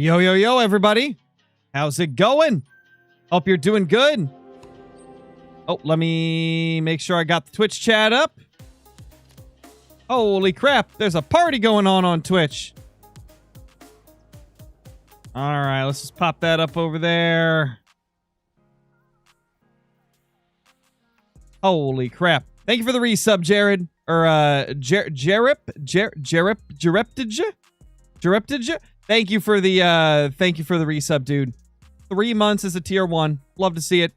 Yo, yo, yo, everybody. How's it going? Hope you're doing good. Oh, let me make sure I got the Twitch chat up. Holy crap, there's a party going on Twitch. All right, let's just pop that up over there. Holy crap. Thank you for the resub, Jared. Or, Jereptija? Thank you for the resub, dude. 3 months as a tier 1. Love to see it.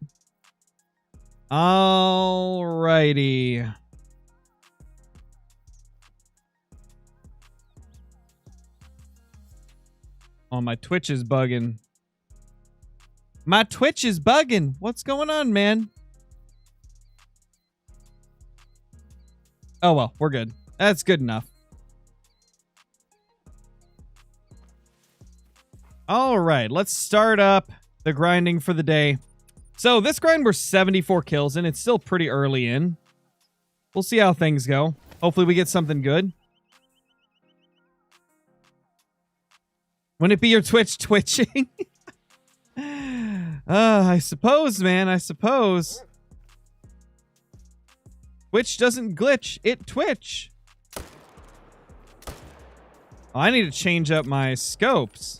Alrighty. Oh, my Twitch is bugging. My Twitch is bugging. What's going on, man? Oh, well, we're good. That's good enough. All right, let's start up the grinding for the day. So this grind, we're 74 kills in. It's still pretty early in. We'll see how things go. Hopefully we get something good. Wouldn't it be your Twitch twitching? I suppose, man. I suppose. Twitch doesn't glitch. It twitch. Oh, I need to change up my scopes.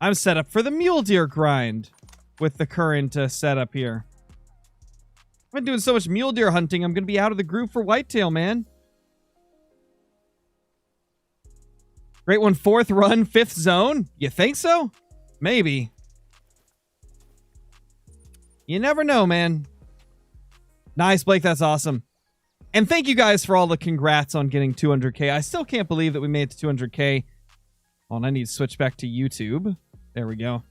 I'm set up for the mule deer grind with the current setup here. I've been doing so much mule deer hunting, I'm going to be out of the groove for whitetail, man. Great one, 4th run, 5th zone. You think so? Maybe. You never know, man. Nice, Blake. That's awesome. And thank you guys for all the congrats on getting 200K. I still can't believe that we made it to 200K. Oh, and I need to switch back to YouTube. There we go.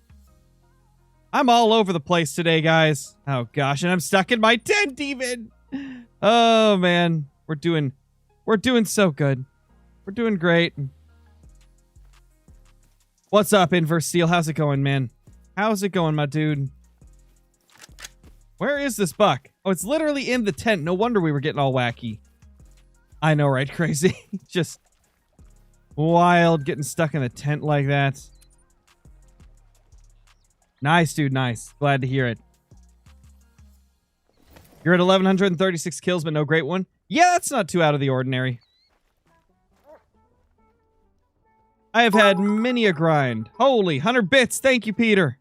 I'm all over the place today, guys. Oh, gosh. And I'm stuck in my tent even. Oh, man. We're doing so good. We're doing great. What's up, Inverse Steel? How's it going, man? How's it going, my dude? Where is this buck? Oh, it's literally in the tent. No wonder we were getting all wacky. I know, right? Crazy. Just wild getting stuck in the tent like that. Nice, dude. Nice. Glad to hear it. You're at 1,136 kills, but no great one. Yeah, that's not too out of the ordinary. I have had many a grind. Holy, 100 bits. Thank you, Peter.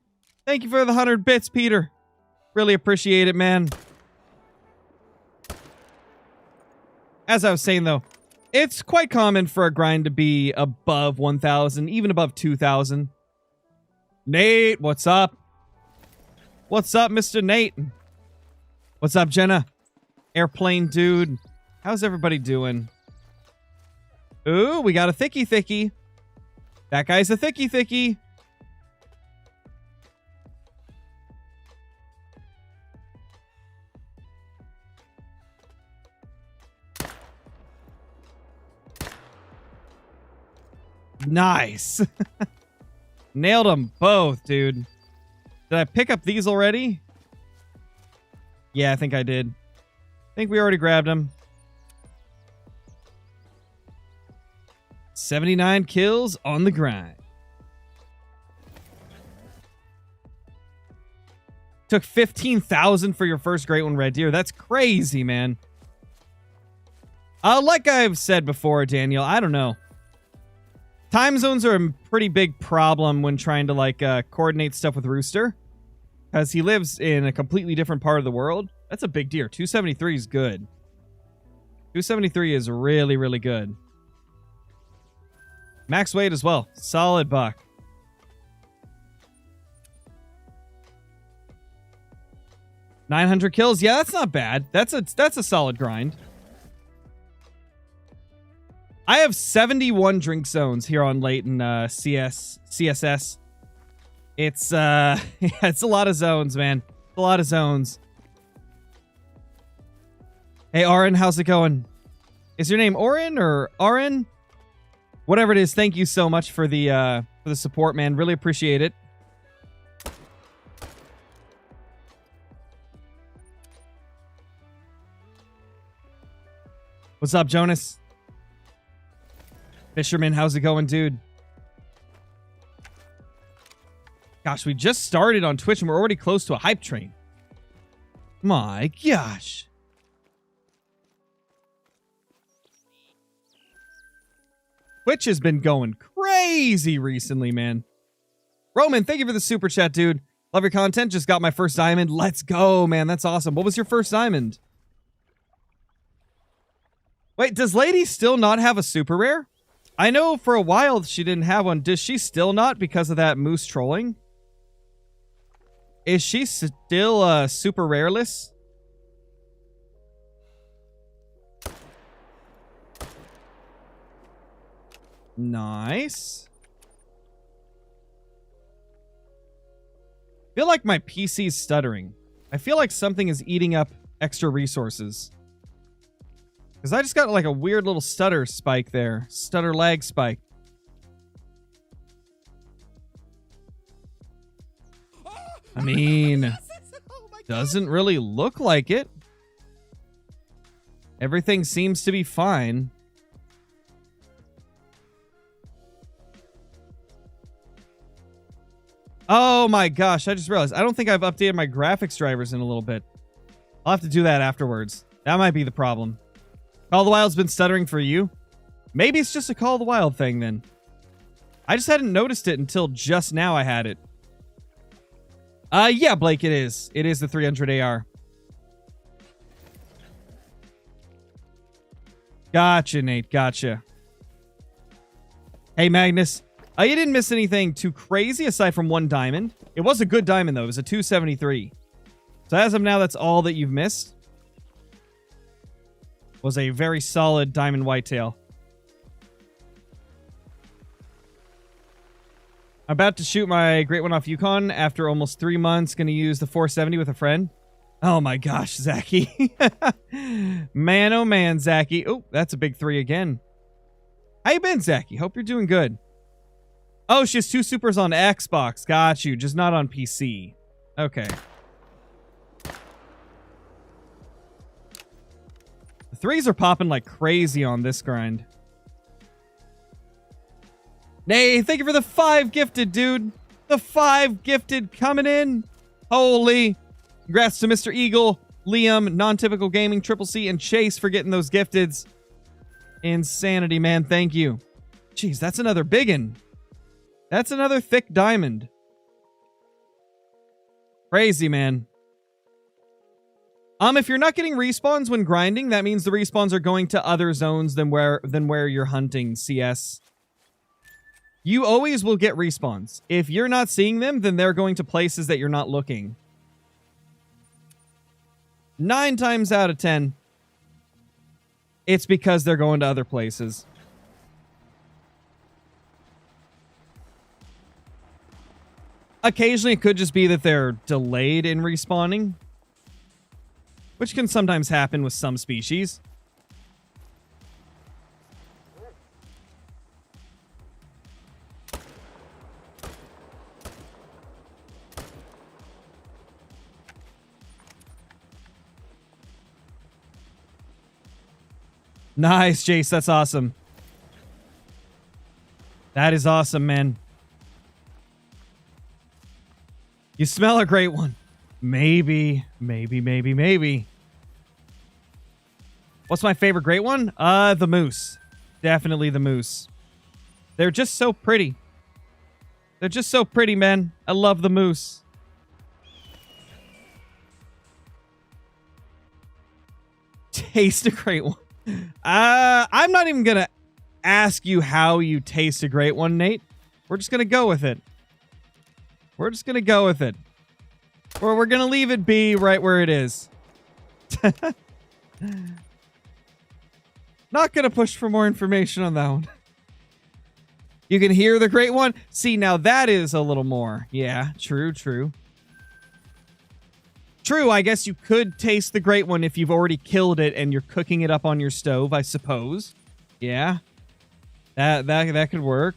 Thank you for the 100 bits, Peter. Really appreciate it, man. As I was saying, though, it's quite common for a grind to be above 1,000, even above 2,000. Nate, what's up? What's up, Mr. Nate? What's up, Jenna? Airplane dude. How's everybody doing? Ooh, we got a thicky. That guy's a thicky. Nice. Nailed them both, dude. Did I pick up these already? Yeah, I think I did. I think we already grabbed them. 79 kills on the grind. Took 15,000 for your first great one, Red Deer. That's crazy, man. Like I've said before, Daniel, I don't know. Time zones are a pretty big problem when trying to, like, coordinate stuff with Rooster. Because he lives in a completely different part of the world. That's a big deer. 273 is good. 273 is really, really good. Max weight as well. Solid buck. $900 kills. Yeah, that's not bad. That's a solid grind. I have 71 drink zones here on Layton CSS. It's yeah, it's a lot of zones, man. A lot of zones. Hey, Oren, how's it going? Is your name Oren or Oren? Whatever it is, thank you so much for the support, man. Really appreciate it. What's up, Jonas? Fisherman, how's it going, dude? Gosh, we just started on Twitch and we're already close to a hype train. My gosh. Twitch has been going crazy recently, man. Roman, thank you for the super chat, dude. Love your content. Just got my first diamond. Let's go, man. That's awesome. What was your first diamond? Wait, does Lady still not have a super rare? I know for a while she didn't have one. Does she still not because of that moose trolling? Is she still super rareless? Nice. I feel like my PC's stuttering. I feel like something is eating up extra resources. Because I just got like a weird little stutter spike there. Stutter lag spike. I mean, doesn't really look like it. Everything seems to be fine. Oh my gosh, I just realized. I don't think I've updated my graphics drivers in a little bit. I'll have to do that afterwards. That might be the problem. Call of the Wild's been stuttering for you? Maybe it's just a Call of the Wild thing then. I just hadn't noticed it until just now I had it. Yeah, Blake, it is. It is the 300 AR. Gotcha, Nate. Gotcha. Hey, Magnus. You didn't miss anything too crazy aside from one diamond. It was a good diamond, though. It was a 273. So as of now, that's all that you've missed. Was a very solid diamond whitetail. I'm about to shoot my great one off Yukon after almost 3 months. Going to use the 470 with a friend. Oh my gosh, Zachy. Man, oh man, Zachy. Oh, that's a big 3 again. How you been, Zachy? Hope you're doing good. Oh, she has 2 supers on Xbox. Got you. Just not on PC. Okay. The 3s are popping like crazy on this grind. Nay, thank you for the 5 gifted, dude. The 5 gifted coming in. Holy. Congrats to Mr. Eagle, Liam, Non-Typical Gaming, Triple C, and Chase for getting those gifteds. Insanity, man. Thank you. Jeez, that's another biggin. That's another thick diamond. Crazy, man. If you're not getting respawns when grinding, that means the respawns are going to other zones than where you're hunting, CS. You always will get respawns. If you're not seeing them, then they're going to places that you're not looking. 9 times out of 10, it's because they're going to other places. Occasionally, it could just be that they're delayed in respawning, which can sometimes happen with some species. Nice, Jace. That's awesome. That is awesome, man. You smell a great one. Maybe. What's my favorite great one? The moose. Definitely the moose. They're just so pretty. They're just so pretty, man. I love the moose. Taste a great one. I'm not even gonna ask you how you taste a great one, Nate. We're just gonna go with it. We're just gonna go with it. Or we're gonna leave it be right where it is. Not gonna push for more information on that one. You can hear the great one. See, now that is a little more. Yeah, true. True, I guess you could taste the great one if you've already killed it and you're cooking it up on your stove, I suppose. Yeah. That could work.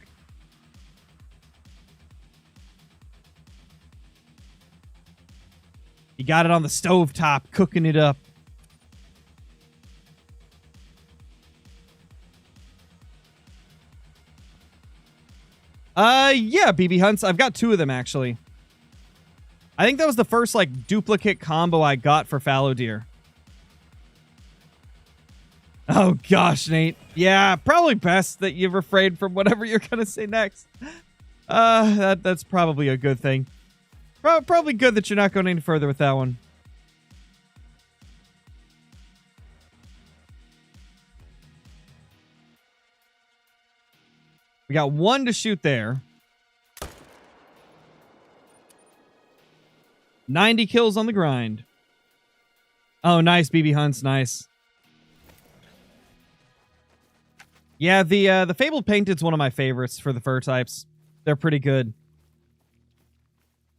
You got it on the stovetop, cooking it up. Yeah, BB hunts. I've got 2 of them, actually. I think that was the first, like, duplicate combo I got for fallow deer. Oh, gosh, Nate. Yeah, probably best that you've refrained from whatever you're going to say next. That's probably a good thing. Probably good that you're not going any further with that one. We got one to shoot there. 90 kills on the grind. Oh, nice, BB Hunts, nice. Yeah, the Fabled Painted's one of my favorites for the fur types. They're pretty good.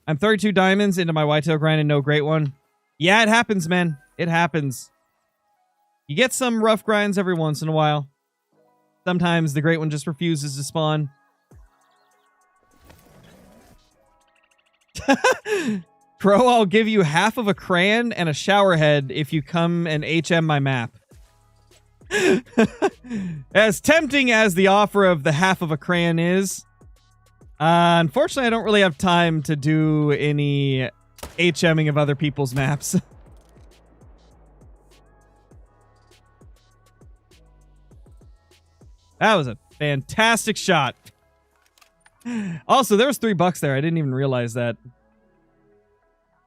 I'm 32 diamonds into my whitetail grind and no great one. Yeah, it happens, man. It happens. You get some rough grinds every once in a while. Sometimes the great one just refuses to spawn. Crow, I'll give you half of a crayon and a shower head if you come and HM my map. As tempting as the offer of the half of a crayon is, unfortunately I don't really have time to do any HMing of other people's maps. That was a fantastic shot. Also, there was $3 there. I didn't even realize that.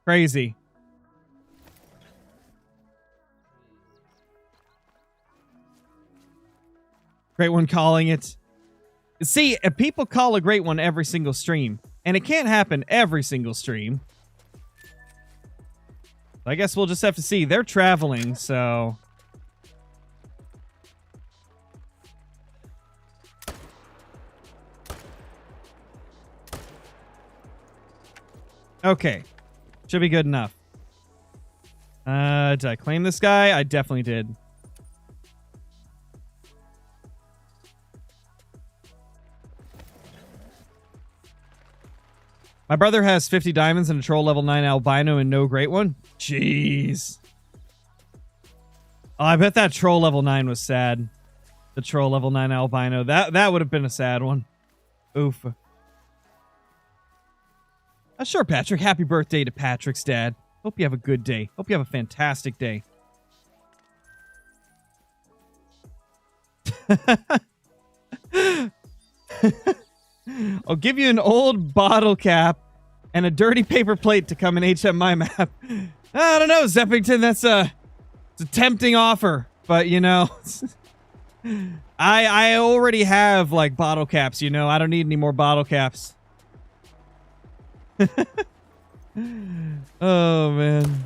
Crazy. Great one calling it. See, people call a great one every single stream, and it can't happen every single stream. I guess we'll just have to see. They're traveling, so... Okay. Should be good enough. Did I claim this guy? I definitely did. My brother has 50 diamonds and a troll level 9 albino and no great one. Jeez. Oh, I bet that troll level 9 was sad. The troll level 9 albino. That would have been a sad one. Oof. Sure, Patrick. Happy birthday to Patrick's dad. Hope you have a good day. Hope you have a fantastic day. I'll give you an old bottle cap and a dirty paper plate to come and HM my map. I don't know, Zeppington. It's a tempting offer, but you know, I already have like bottle caps. You know, I don't need any more bottle caps. Oh man.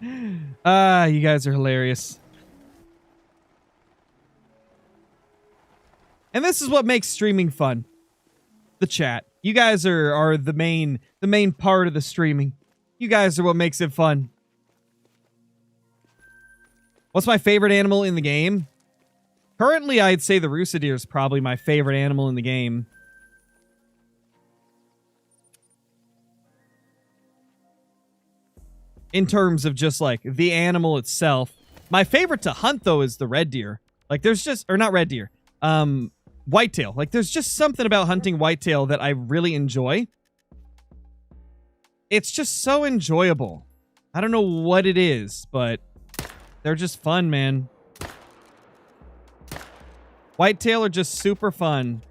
You guys are hilarious. And this is what makes streaming fun. The chat. You guys are the main part of the streaming. You guys are what makes it fun. What's my favorite animal in the game? Currently, I'd say the rooster deer is probably my favorite animal in the game. In terms of just, like, the animal itself. My favorite to hunt, though, is the red deer. Like, there's just... Or not red deer. Whitetail. Like, there's just something about hunting whitetail that I really enjoy. It's just so enjoyable. I don't know what it is, but... They're just fun, man. Whitetail are just super fun.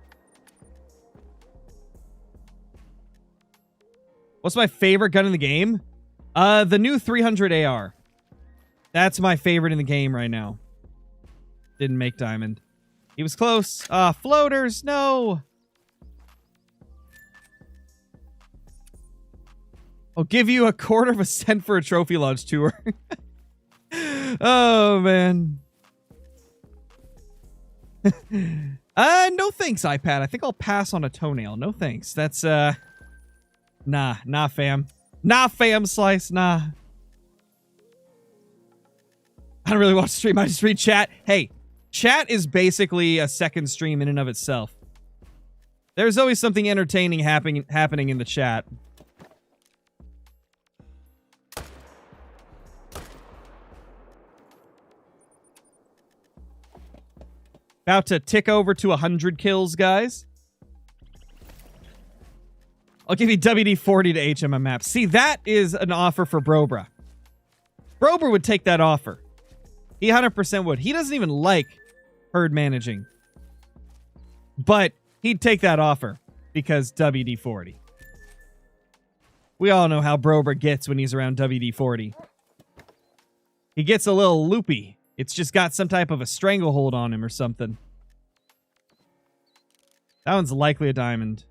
What's my favorite gun in the game? The new 300 AR. That's my favorite in the game right now. Didn't make diamond. He was close. Floaters, no. I'll give you 1/4 cent for a trophy launch tour. Oh, man. No thanks, iPad. I think I'll pass on a toenail. No thanks. That's, Nah, fam. Nah, fam, Slice, nah. I don't really watch the stream. I just read chat. Hey, chat is basically a second stream in and of itself. There's always something entertaining happening in the chat. About to tick over to 100 kills, guys. I'll give you WD-40 to HM map. See, that is an offer for Brobra. Brobra would take that offer. He 100% would. He doesn't even like herd managing. But he'd take that offer because WD-40. We all know how Brobra gets when he's around WD-40. He gets a little loopy. It's just got some type of a stranglehold on him or something. That one's likely a diamond.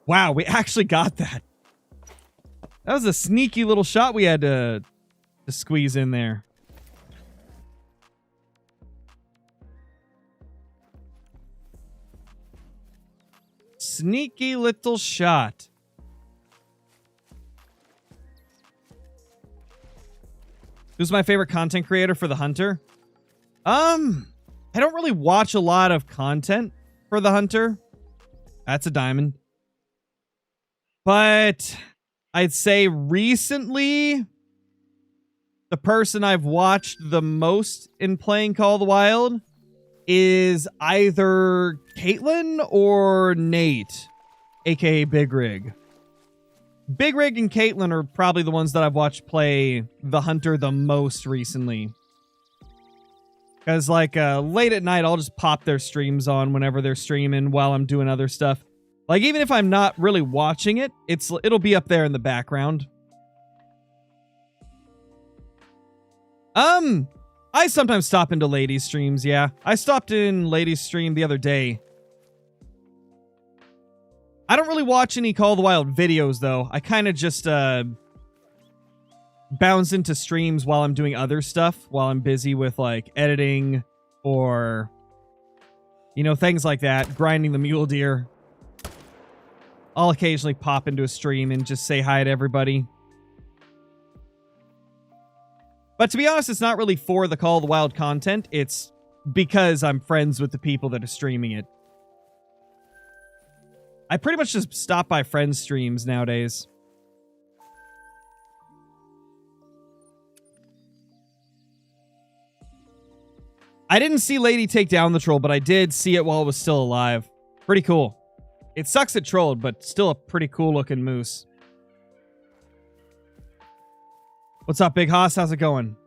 Wow, we actually got that. That was a sneaky little shot we had to squeeze in there. Sneaky little shot. Who's my favorite content creator for the Hunter? I don't really watch a lot of content for the Hunter. That's a diamond. But I'd say recently, the person I've watched the most in playing Call of the Wild is either Caitlin or Nate, aka Big Rig. Big Rig and Caitlin are probably the ones that I've watched play the Hunter the most recently. Because, like, late at night, I'll just pop their streams on whenever they're streaming while I'm doing other stuff. Like, even if I'm not really watching it, it'll be up there in the background. I sometimes stop into ladies' streams, yeah. I stopped in ladies' stream the other day. I don't really watch any Call of the Wild videos, though. I kind of just, bounce into streams while I'm doing other stuff, while I'm busy with, like, editing or, you know, things like that, grinding the mule deer. I'll occasionally pop into a stream and just say hi to everybody. But to be honest, it's not really for the Call of the Wild content. It's because I'm friends with the people that are streaming it. I pretty much just stop by friends' streams nowadays. I didn't see Lady take down the troll, but I did see it while it was still alive. Pretty cool. It sucks it trolled, but still a pretty cool looking moose. What's up, Big Hoss? How's it going?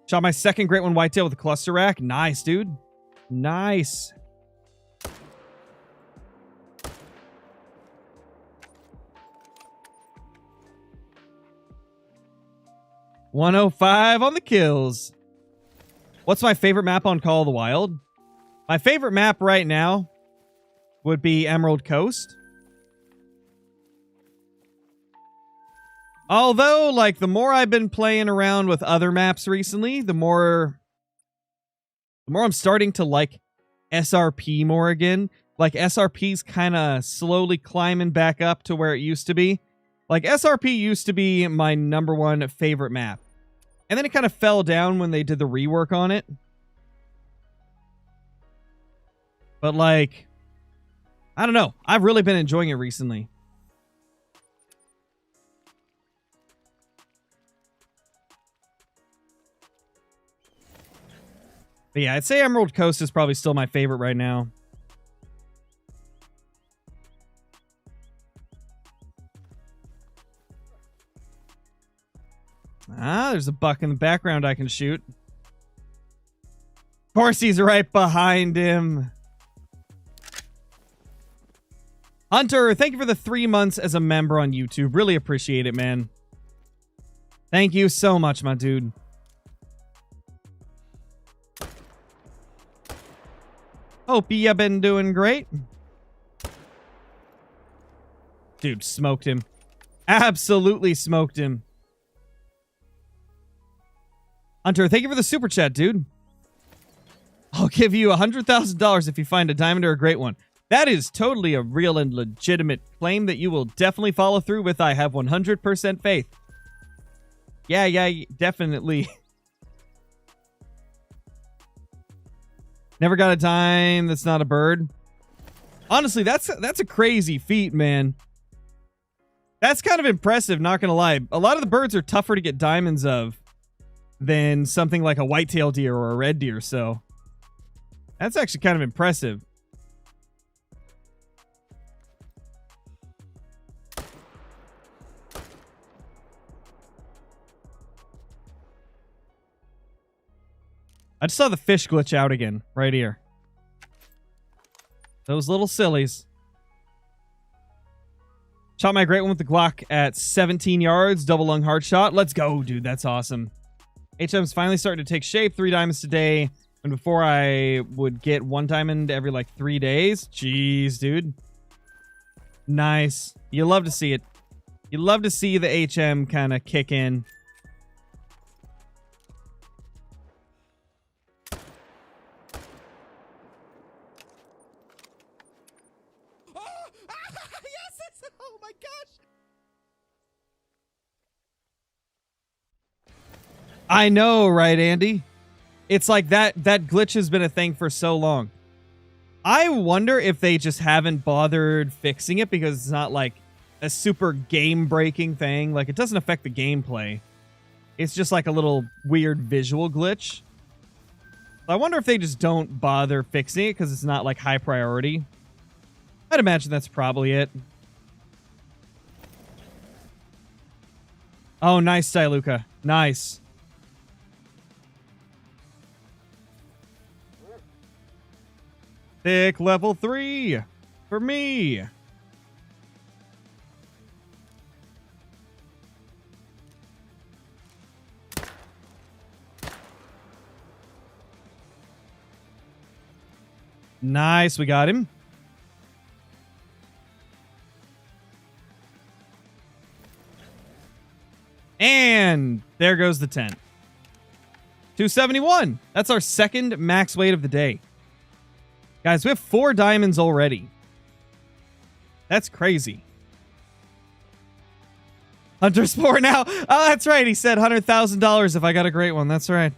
Shot my second great one whitetail with a cluster rack. Nice, dude. Nice. $105 on the kills. What's my favorite map on Call of the Wild? My favorite map right now would be Emerald Coast. Although, like, the more I've been playing around with other maps recently, the more I'm starting to like SRP more again. Like, SRP's kind of slowly climbing back up to where it used to be. Like, SRP used to be my #1 favorite map. And then it kind of fell down when they did the rework on it. But, like, I don't know. I've really been enjoying it recently. But yeah, I'd say Emerald Coast is probably still my favorite right now. Ah, there's a buck in the background I can shoot. Of course, he's right behind him. Hunter, thank you for the 3 months as a member on YouTube. Really appreciate it, man. Thank you so much, my dude. Hope you been doing great. Dude, smoked him. Absolutely smoked him. Hunter, thank you for the super chat, dude. I'll give you $100,000 if you find a diamond or a great one. That is totally a real and legitimate claim that you will definitely follow through with. I have 100% faith. Yeah, definitely. Never got a dime that's not a bird. Honestly, that's a crazy feat, man. That's kind of impressive, not gonna lie. A lot of the birds are tougher to get diamonds of than something like a whitetail deer or a red deer, so that's actually kind of impressive. I just saw the fish glitch out again, right here. Those little sillies. Shot my great one with the Glock at 17 yards, double lung hard shot. Let's go, dude. That's awesome. HM's finally starting to take shape. 3 diamonds today. And before I would get 1 diamond every like 3 days. Jeez, dude. Nice. You love to see it. You love to see the HM kind of kick in. Oh my gosh! I know, right, Andy? It's like that glitch has been a thing for so long. I wonder if they just haven't bothered fixing it because it's not like a super game-breaking thing. Like, it doesn't affect the gameplay. It's just like a little weird visual glitch. I wonder if they just don't bother fixing it because it's not like high priority. I'd imagine that's probably it. Oh, nice, Styluka. Nice. Thick level 3 for me. Nice, we got him. And there goes the tent. 271. That's our second max weight of the day. Guys, we have 4 diamonds already. That's crazy. Hunter Sport now. Oh, that's right. He said $100,000 if I got a great one. That's right.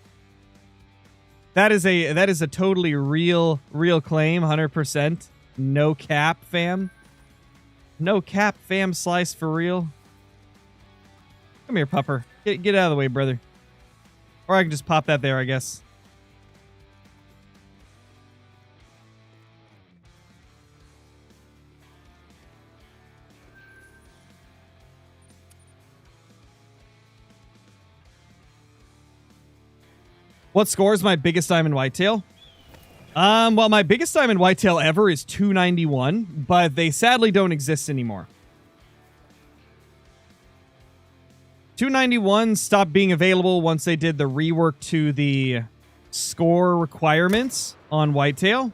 That is a totally real claim. 100%. No cap, fam. No cap, fam. Slice for real. Come here, pupper. Get out of the way, brother. Or I can just pop that there, I guess. What score is my biggest diamond whitetail? Well, my biggest diamond whitetail ever is 291, but they sadly don't exist anymore. 291 stopped being available once they did the rework to the score requirements on whitetail.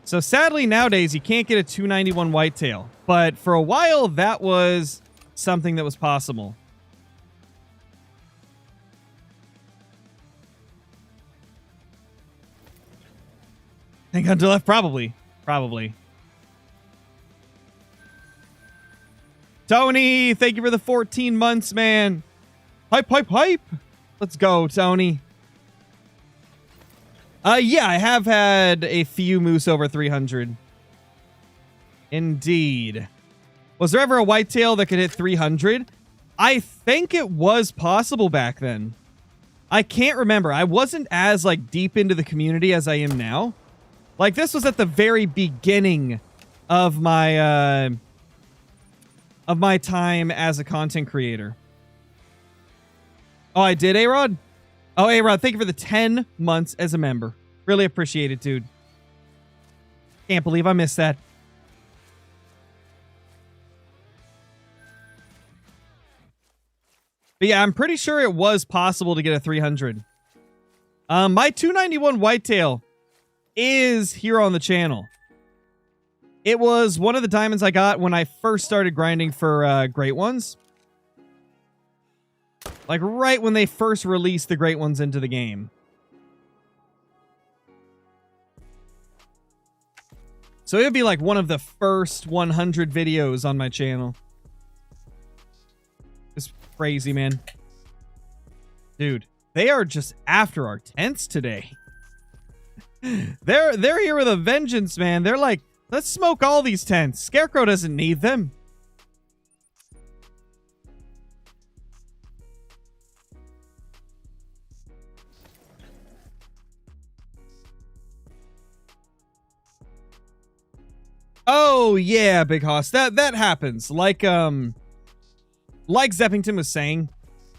So sadly, nowadays, you can't get a 291 whitetail. But for a while, that was something that was possible. Think on to left? Probably. Probably. Tony, thank you for the 14 months, man. Hype, hype, hype. Let's go, Tony. Yeah, I have had a few moose over 300. Indeed. Was there ever a whitetail that could hit 300? I think it was possible back then. I can't remember. I wasn't as, like, deep into the community as I am now. Like, this was at the very beginning of my time as a content creator. Oh, I did, A-Rod? Oh, A-Rod, thank you for the 10 months as a member. Really appreciate it, dude. Can't believe I missed that. But yeah, I'm pretty sure it was possible to get a 300. My 291 whitetail is here on the channel. It was one of the diamonds I got when I first started grinding for Great Ones. Like right when they first released the Great Ones into the game. So it would be like one of the first 100 videos on my channel. It's crazy, man. Dude, they are just after our tents today. They're here with a vengeance, man. They're like Let's smoke all these tents. Scarecrow doesn't need them. Oh yeah, Big Hoss. That happens. Like Zeppington was saying,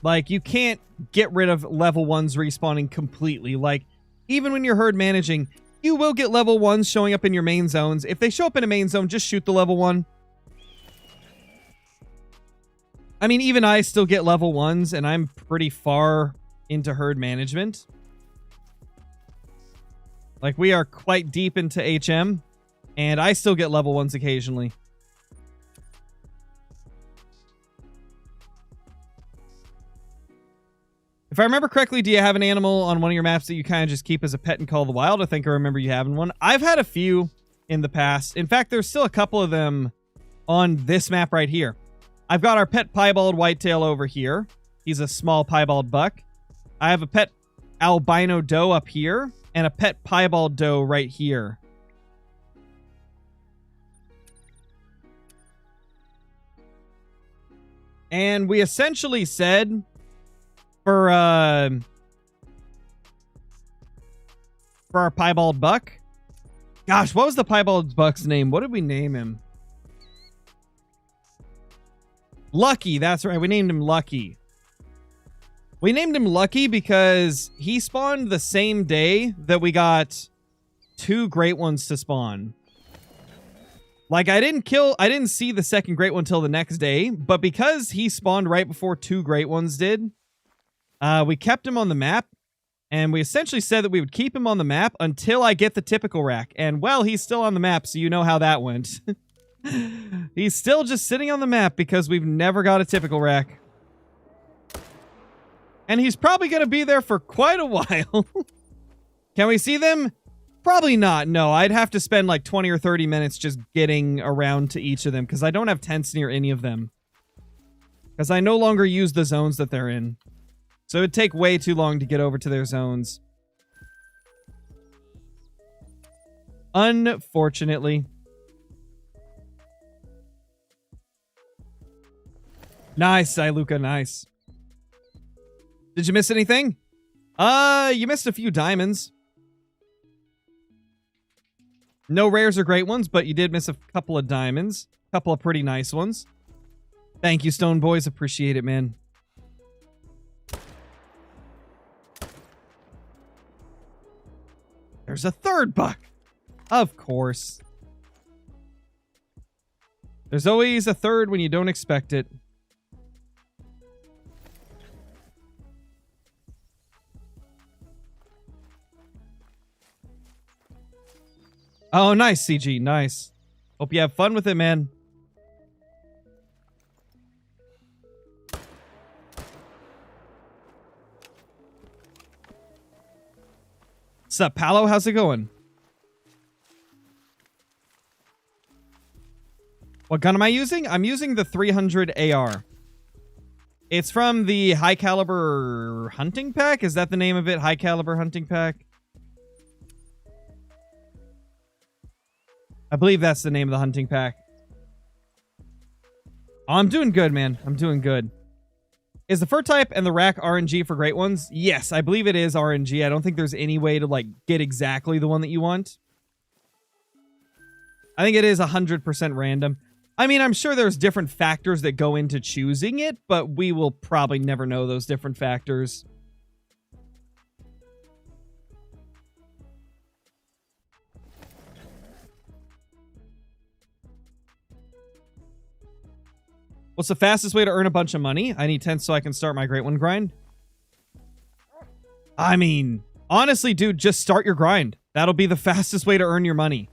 like you can't get rid of level 1s respawning completely. Like even when you're herd managing, you will get level 1s showing up in your main zones. If they show up in a main zone, just shoot the level 1. I mean, even I still get level 1s, and I'm pretty far into herd management. Like, we are quite deep into HM, and I still get level 1s occasionally. If I remember correctly, do you have an animal on one of your maps that you kind of just keep as a pet and call the wild? I think I remember you having one. I've had a few in the past. In fact, there's still a couple of them on this map right here. I've got our pet piebald whitetail over here. He's a small piebald buck. I have a pet albino doe up here and a pet piebald doe right here. And we essentially said for our piebald buck. Gosh, what was the piebald buck's name? What did we name him? Lucky, that's right. We named him Lucky. We named him Lucky because he spawned the same day that we got 2 great ones to spawn. Like, I didn't see the second great one till the next day, but because he spawned right before 2 great ones did, we kept him on the map, and we essentially said that we would keep him on the map until I get the typical rack. And, well, he's still on the map, so you know how that went. He's still just sitting on the map because we've never got a typical rack. And he's probably going to be there for quite a while. Can we see them? Probably not. No, I'd have to spend like 20 or 30 minutes just getting around to each of them because I don't have tents near any of them. Because I no longer use the zones that they're in. So it would take way too long to get over to their zones. Unfortunately. Nice, Iluka, nice. Did you miss anything? You missed a few diamonds. No rares or great ones, but you did miss a couple of diamonds. A couple of pretty nice ones. Thank you, Stone Boys. Appreciate it, man. There's a third buck. Of course. There's always a third when you don't expect it. Oh, nice, CG. Nice. Hope you have fun with it, man. What's up, Palo? How's it going? What gun am I using? I'm using the 300 AR. It's from the High Caliber Hunting Pack. Is that the name of it? High Caliber Hunting Pack? I believe that's the name of the hunting pack. Oh, I'm doing good, man. I'm doing good. Is the fur type and the rack RNG for great ones? Yes, I believe it is RNG. I don't think there's any way to, like, get exactly the one that you want. I think it is 100% random. I mean, I'm sure there's different factors that go into choosing it, but we will probably never know those different factors. What's the fastest way to earn a bunch of money? I need tents so I can start my great one grind. I mean, honestly, dude, just start your grind. That'll be the fastest way to earn your money.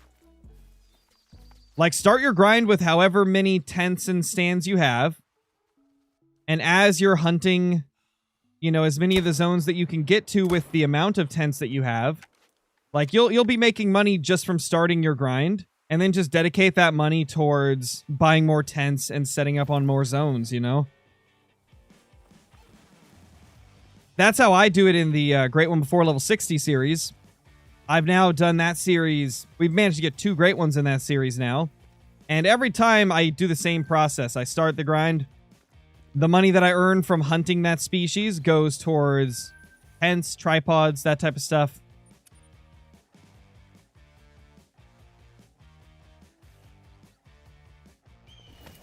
Like, start your grind with however many tents and stands you have. And as you're hunting, you know, as many of the zones that you can get to with the amount of tents that you have, like, you'll be making money just from starting your grind. And then just dedicate that money towards buying more tents and setting up on more zones, you know? That's how I do it in the Great One Before Level 60 series. I've now done that series. We've managed to get 2 great ones in that series now. And every time I do the same process, I start the grind. The money that I earn from hunting that species goes towards tents, tripods, that type of stuff.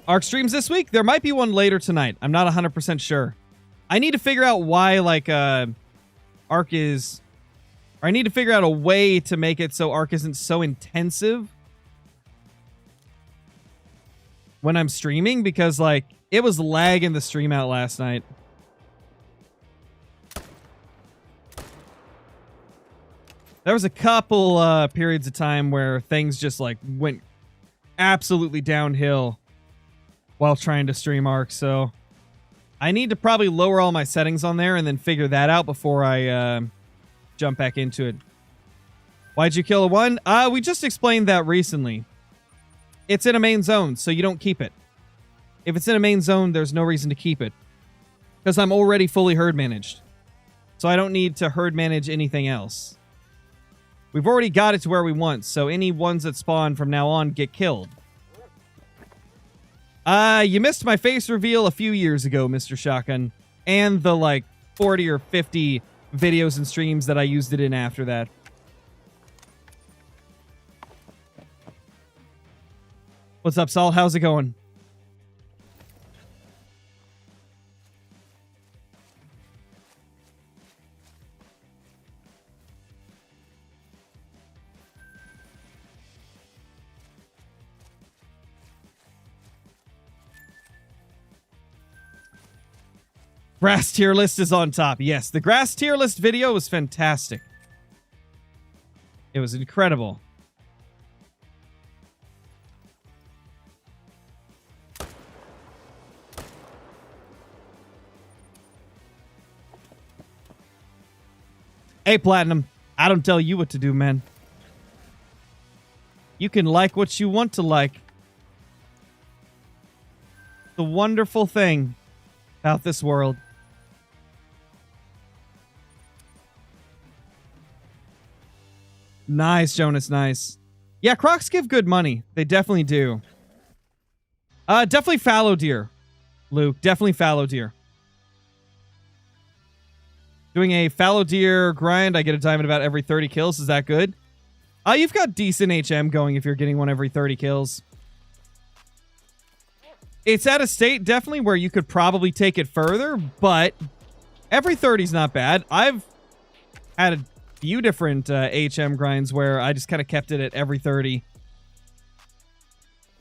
Arc streams this week? There might be one later tonight. I'm not 100% sure. I need to figure out why, like, Arc is... Or I need to figure out a way to make it so Arc isn't so intensive when I'm streaming, because, like, it was lagging the stream out last night. There was a couple periods of time where things just, like, went absolutely downhill while trying to stream Arc, so I need to probably lower all my settings on there and then figure that out before I jump back into it. Why'd you kill a 1? We just explained that recently. It's in a main zone, so you don't keep it. If it's in a main zone, there's no reason to keep it, because I'm already fully herd managed, so I don't need to herd manage anything else. We've already got it to where we want, so any ones that spawn from now on get killed. You missed my face reveal a few years ago, Mr. Shotgun, and the, like, 40 or 50 videos and streams that I used it in after that. What's up, Saul? How's it going? Grass tier list is on top. Yes, the grass tier list video was fantastic. It was incredible. Hey, Platinum, I don't tell you what to do, man. You can like what you want to like. The wonderful thing about this world. Nice, Jonas, nice. Yeah, crocs give good money. They definitely do. Definitely fallow deer, Luke. Definitely fallow deer. Doing a fallow deer grind, I get a diamond about every 30 kills. Is that good? You've got decent HM going if you're getting one every 30 kills. It's at a state, definitely, where you could probably take it further, but every 30 is not bad. I've had a few different HM grinds where I just kind of kept it at every 30.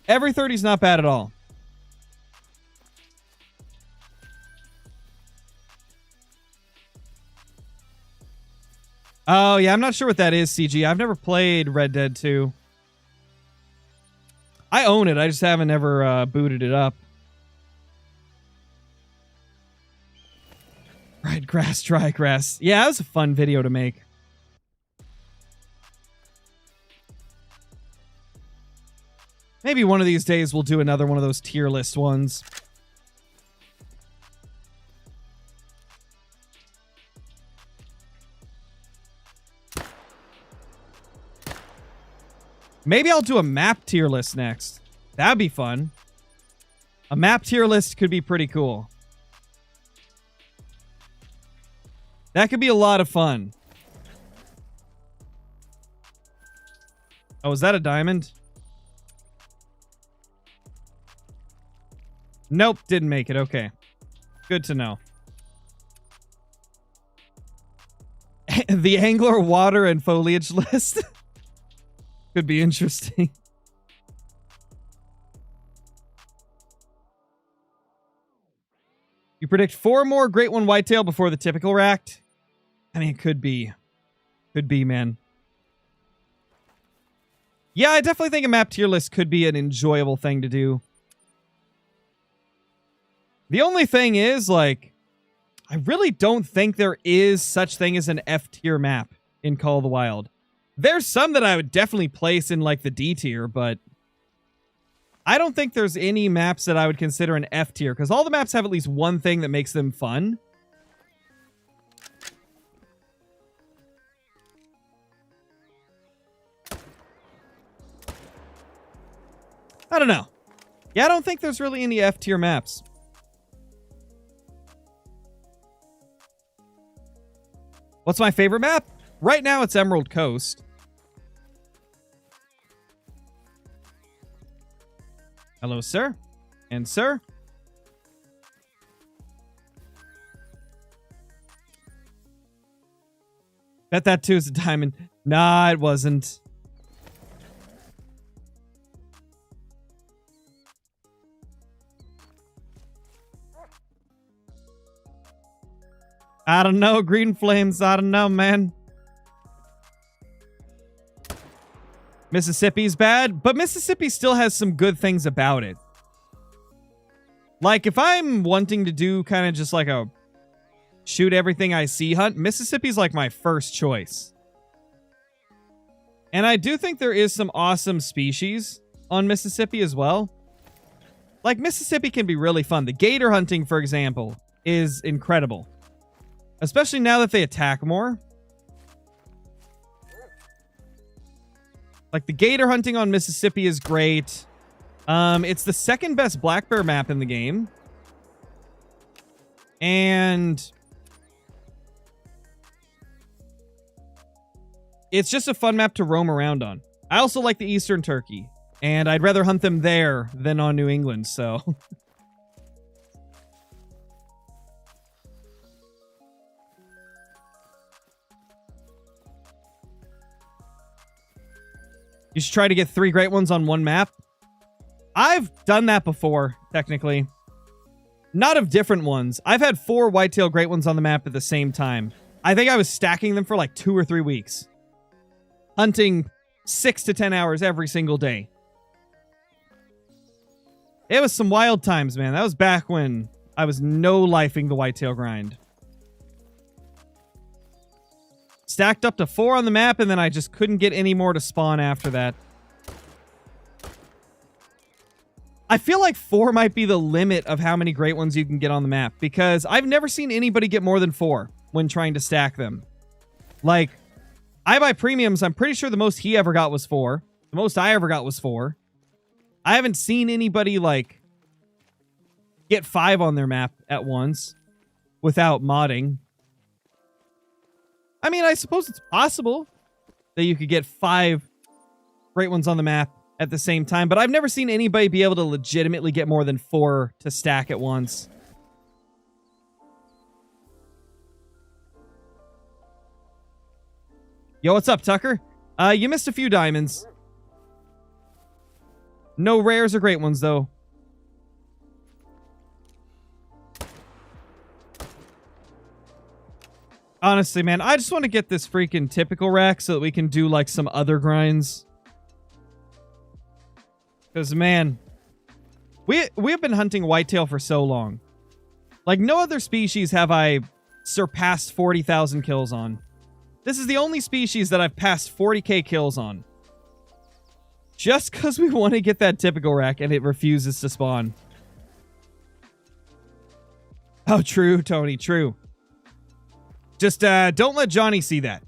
Every 30 is not bad at all. Oh, yeah, I'm not sure what that is, CG. I've never played Red Dead 2. I own it. I just haven't ever booted it up. Red grass, dry grass. Yeah, that was a fun video to make. Maybe one of these days we'll do another one of those tier list ones. Maybe I'll do a map tier list next. That'd be fun. A map tier list could be pretty cool. That could be a lot of fun. Oh, is that a diamond? Nope, didn't make it. Okay. Good to know. The angler water and foliage list could be interesting. You predict 4 more Great One Whitetail before the typical racked? I mean, it could be. Could be, man. Yeah, I definitely think a map tier list could be an enjoyable thing to do. The only thing is, like, I really don't think there is such thing as an F tier map in Call of the Wild. There's some that I would definitely place in, like, the D tier, but I don't think there's any maps that I would consider an F tier, because all the maps have at least one thing that makes them fun. I don't know. Yeah, I don't think there's really any F tier maps. What's my favorite map? Right now, it's Emerald Coast. Hello, sir. And sir. Bet that too is a diamond. Nah, it wasn't. I don't know, green flames. I don't know, man. Mississippi's bad, but Mississippi still has some good things about it. Like, if I'm wanting to do kind of just like a shoot everything I see hunt, Mississippi's like my first choice. And I do think there is some awesome species on Mississippi as well. Like, Mississippi can be really fun. The gator hunting, for example, is incredible. Especially now that they attack more. Like, the gator hunting on Mississippi is great. It's the second best black bear map in the game. And it's just a fun map to roam around on. I also like the Eastern Turkey. And I'd rather hunt them there than on New England, so... You should try to get 3 great ones on one map. I've done that before, technically. Not of different ones. I've had 4 whitetail great ones on the map at the same time. I think I was stacking them for like 2 or 3 weeks. Hunting 6 to 10 hours every single day. It was some wild times, man. That was back when I was no-lifing the whitetail grind. Stacked up to 4 on the map, and then I just couldn't get any more to spawn after that. I feel like 4 might be the limit of how many great ones you can get on the map, because I've never seen anybody get more than 4 when trying to stack them. Like, I buy premiums. I'm pretty sure the most he ever got was 4. The most I ever got was 4. I haven't seen anybody, like, get 5 on their map at once without modding. I mean, I suppose it's possible that you could get 5 great ones on the map at the same time, but I've never seen anybody be able to legitimately get more than 4 to stack at once. Yo, what's up, Tucker? You missed a few diamonds. No rares or great ones, though. Honestly, man, I just want to get this freaking typical rack so that we can do, like, some other grinds. Because, man, we've been hunting whitetail for so long. Like, no other species have I surpassed 40,000 kills on. This is the only species that I've passed 40k kills on. Just because we want to get that typical rack and it refuses to spawn. Oh, true, Tony, true. Just, don't let Johnny see that.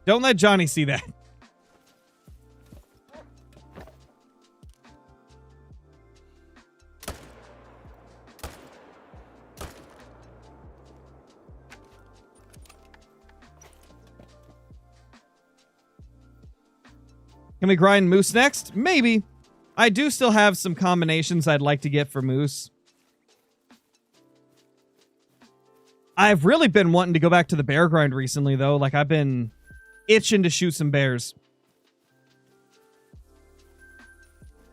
Don't let Johnny see that. Can we grind moose next? Maybe. I do still have some combinations I'd like to get for moose. I've really been wanting to go back to the bear grind recently, though. Like, I've been itching to shoot some bears.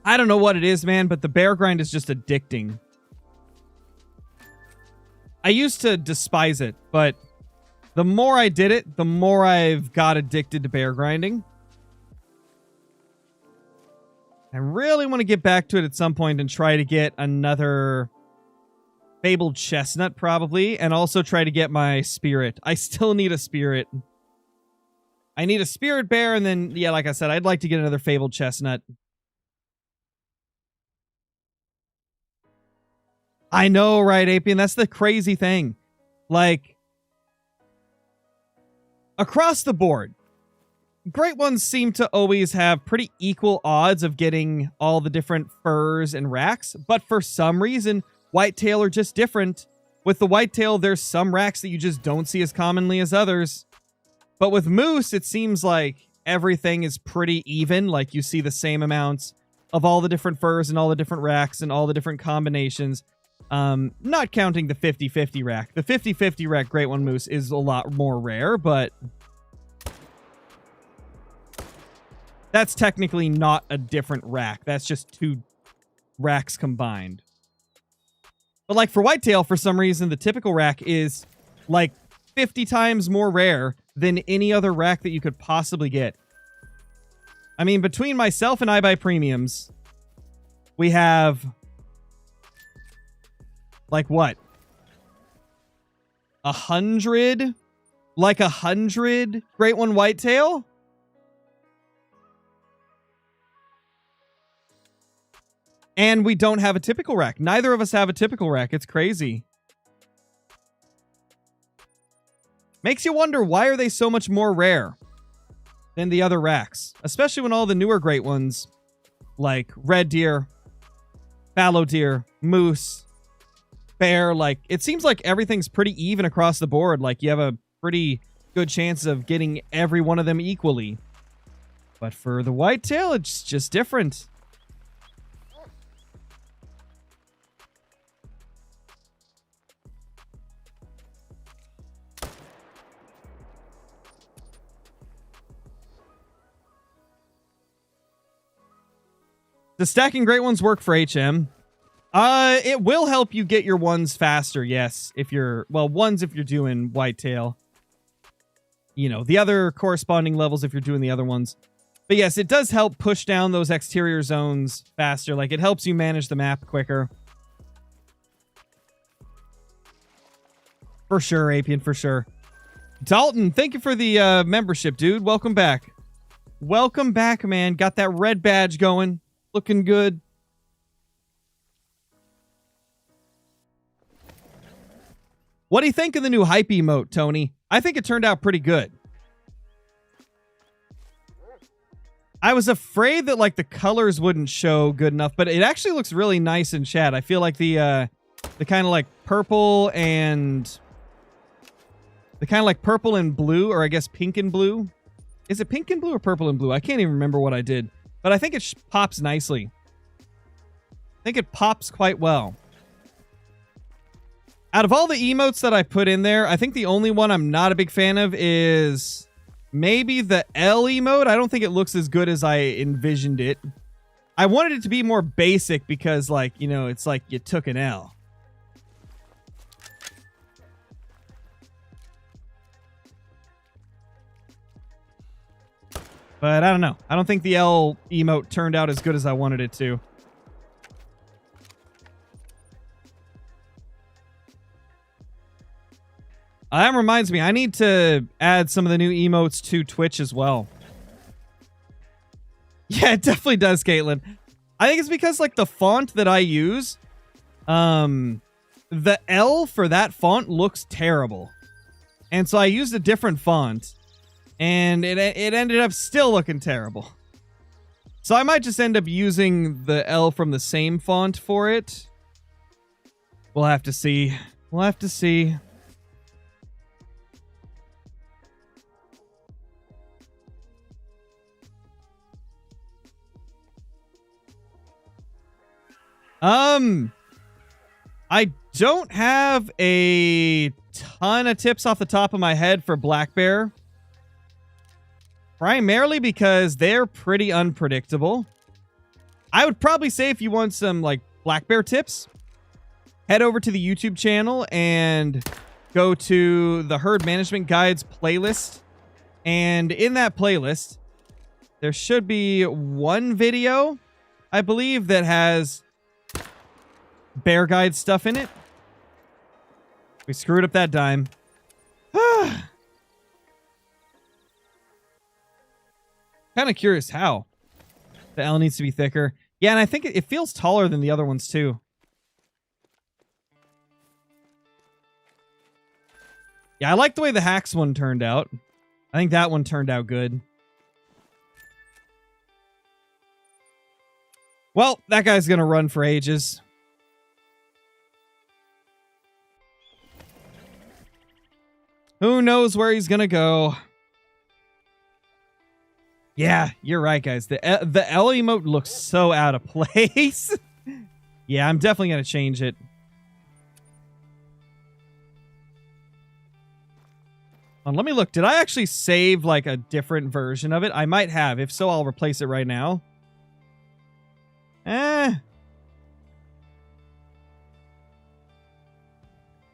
I don't know what it is, man, but the bear grind is just addicting. I used to despise it, but the more I did it, the more I've got addicted to bear grinding. I really want to get back to it at some point and try to get another fabled chestnut, probably, and also try to get my spirit. I still need a spirit. I need a spirit bear, and then, yeah, like I said, I'd like to get another fabled chestnut. I know, right, Apian? That's the crazy thing. Like, across the board, great ones seem to always have pretty equal odds of getting all the different furs and racks, but for some reason, whitetail are just different. With the whitetail, there's some racks that you just don't see as commonly as others. But with moose, it seems like everything is pretty even. Like you see the same amounts of all the different furs and all the different racks and all the different combinations. Not counting the 50-50 rack. The 50-50 rack Great One Moose is a lot more rare, but that's technically not a different rack. That's just two racks combined. But like for whitetail, for some reason, the typical rack is like 50 times more rare than any other rack that you could possibly get. I mean, between myself and iBuy Premiums, we have like what? 100? Like 100 Great One Whitetail? And we don't have a typical rack. Neither of us have a typical rack. It's crazy. Makes you wonder, why are they so much more rare than the other racks? Especially when all the newer great ones, like red deer, fallow deer, moose, bear, like, it seems like everything's pretty even across the board. Like, you have a pretty good chance of getting every one of them equally. But for the whitetail, it's just different. Does stacking great ones work for HM? It will help you get your ones faster, yes. If you're, well, ones if you're doing whitetail. You know, the other corresponding levels if you're doing the other ones. But yes, it does help push down those exterior zones faster. Like, it helps you manage the map quicker. For sure, Apian, for sure. Dalton, thank you for the membership, dude. Welcome back. Welcome back, man. Got that red badge going. Looking good. What do you think of the new hype emote, Tony? I think it turned out pretty good. I was afraid that like the colors wouldn't show good enough, but it actually looks really nice in chat. I feel like the kind of like purple and blue, or I guess pink and blue. Is it pink and blue or purple and blue? I can't even remember what I did. But I think it pops nicely. I think it pops quite well. Out of all the emotes that I put in there, I think the only one I'm not a big fan of is maybe the L emote. I don't think it looks as good as I envisioned it. I wanted it to be more basic because, like, you know, it's like you took an L. But I don't know. I don't think the L emote turned out as good as I wanted it to. That reminds me, I need to add some of the new emotes to Twitch as well. Yeah, it definitely does, Caitlin. I think it's because, like, the font that I use, the L for that font looks terrible. And so I used a different font. And it ended up still looking terrible. So I might just end up using the L from the same font for it. We'll have to see. We'll have to see. I don't have a ton of tips off the top of my head for black bear. Primarily because they're pretty unpredictable. I would probably say if you want some like black bear tips, head over to the YouTube channel and go to the Herd Management Guides playlist. And in that playlist, there should be one video, I believe, that has bear guide stuff in it. We screwed up that dime. Kind of curious how. The L needs to be thicker. Yeah, and I think it feels taller than the other ones too. Yeah, I like the way the Hacks one turned out. I think that one turned out good. Well, that guy's going to run for ages. Who knows where he's going to go? Yeah, you're right, guys. The L emote looks so out of place. Yeah, I'm definitely going to change it. Let me look. Did I actually save like a different version of it? I might have. If so, I'll replace it right now.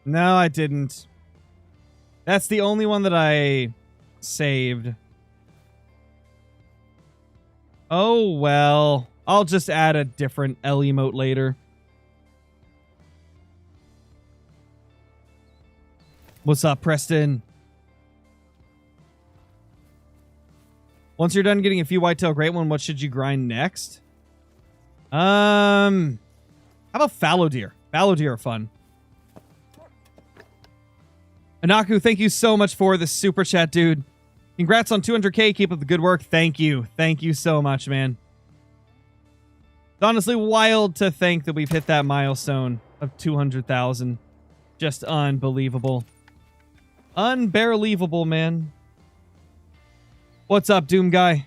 No, I didn't. That's the only one that I saved. Oh, well. I'll just add a different L emote later. What's up, Preston? Once you're done getting a few whitetail great one, what should you grind next? How about fallow deer? Fallow deer are fun. Anaku, thank you so much for the super chat, dude. Congrats on 200K. Keep up the good work. Thank you. Thank you so much, man. It's honestly wild to think that we've hit that milestone of 200,000. Just unbelievable. Unbelievable, man. What's up, Doom Guy?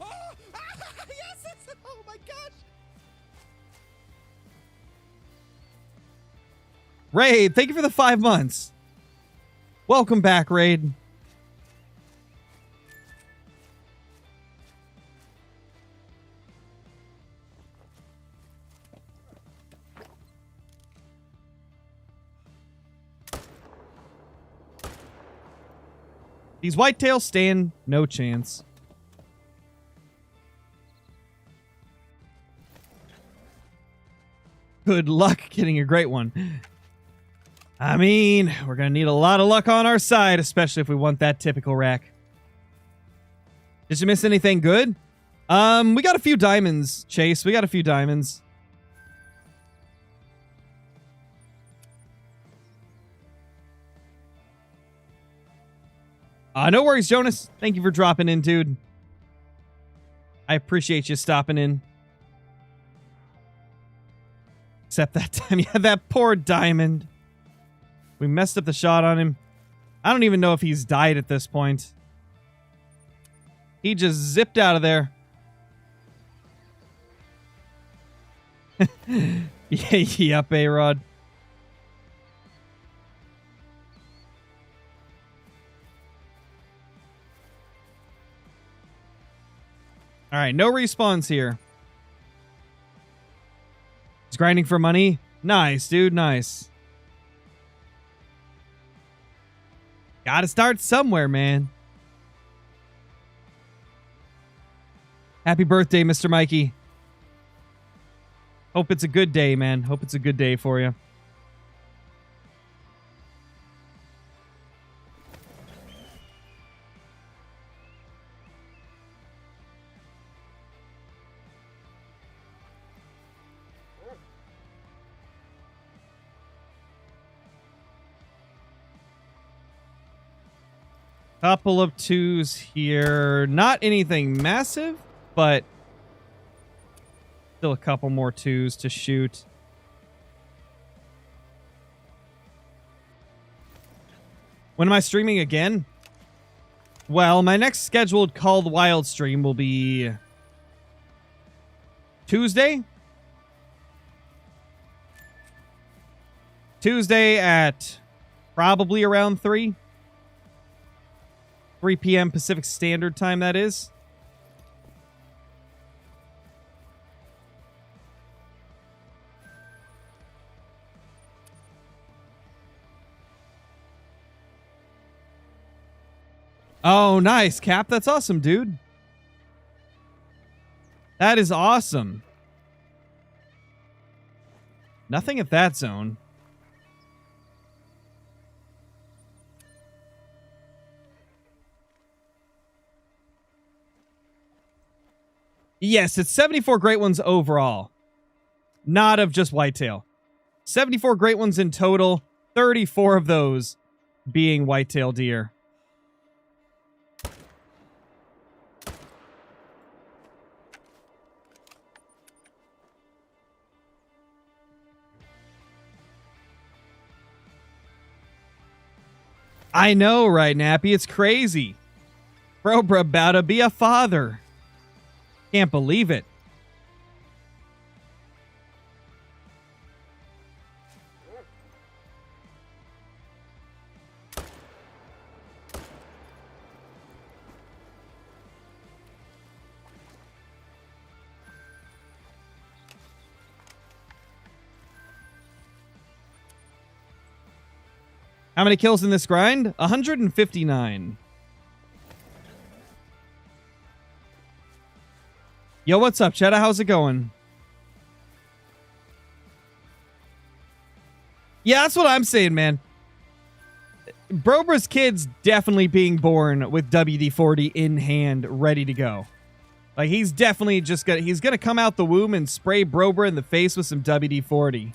Yes! Oh my gosh! Raid, thank you for the 5 months. Welcome back, Raid. These whitetails stand no chance. Good luck getting a great one. I mean, we're going to need a lot of luck on our side, especially if we want that typical rack. Did you miss anything good? We got a few diamonds, Chase. We got a few diamonds. No worries, Jonas. Thank you for dropping in, dude. I appreciate you stopping in. Except that time, yeah, that poor diamond. We messed up the shot on him. I don't even know if he's died at this point. He just zipped out of there. Yep, A-Rod. All right, no respawns here. He's grinding for money. Nice, dude, nice. Gotta start somewhere, man. Happy birthday, Mr. Mikey. Hope it's a good day, man. Hope it's a good day for you. Couple of twos here. Not anything massive, but still a couple more twos to shoot. When am I streaming again? Well, my next scheduled Called Wild stream will be Tuesday. Tuesday at probably around 3 p.m. Pacific Standard Time, that is. Oh, nice, Cap. That's awesome, dude. That is awesome. Nothing at that zone. Yes, it's 74 great ones overall. Not of just whitetail. 74 great ones in total. 34 of those being whitetail deer. I know, right, Nappy? It's crazy. Brobra about to be a father. Can't believe it. How many kills in this grind? 159. Yo, what's up, Cheddar? How's it going? Yeah, that's what I'm saying, man. Brobra's kid's definitely being born with WD-40 in hand, ready to go. Like, he's definitely just gonna... He's gonna come out the womb and spray Brobra in the face with some WD-40.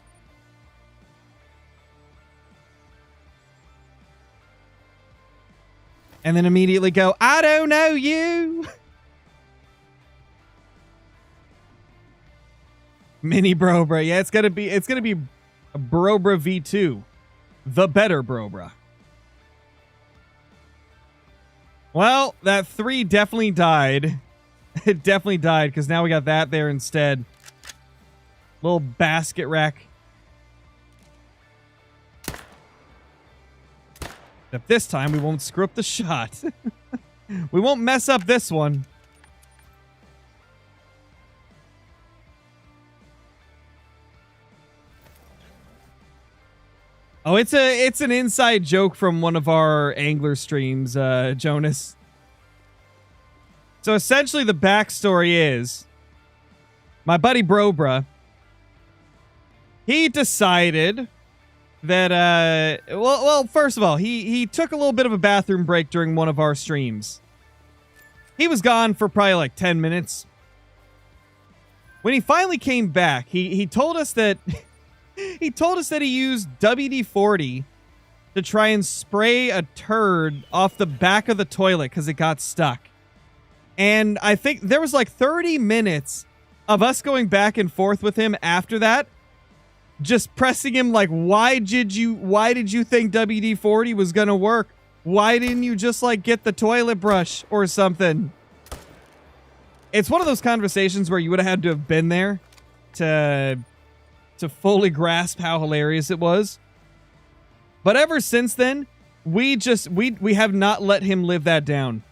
And then immediately go, I don't know you. Mini Brobra. Yeah, it's gonna be a Brobra V2. The better Brobra. Well, that 3 definitely died. It definitely died, because now we got that there instead. Little basket rack. Except this time, we won't screw up the shot. We won't mess up this one. Oh, it's an inside joke from one of our angler streams, Jonas. So essentially the backstory is my buddy Brobra, he decided that well, first of all, he took a little bit of a bathroom break during one of our streams. He was gone for probably like 10 minutes. When he finally came back, he told us that he used WD-40 to try and spray a turd off the back of the toilet because it got stuck. And I think there was like 30 minutes of us going back and forth with him after that, just pressing him like, why did you think WD-40 was gonna work? Why didn't you just like get the toilet brush or something? It's one of those conversations where you would have had to have been there to fully grasp how hilarious it was. But ever since then, we have not let him live that down.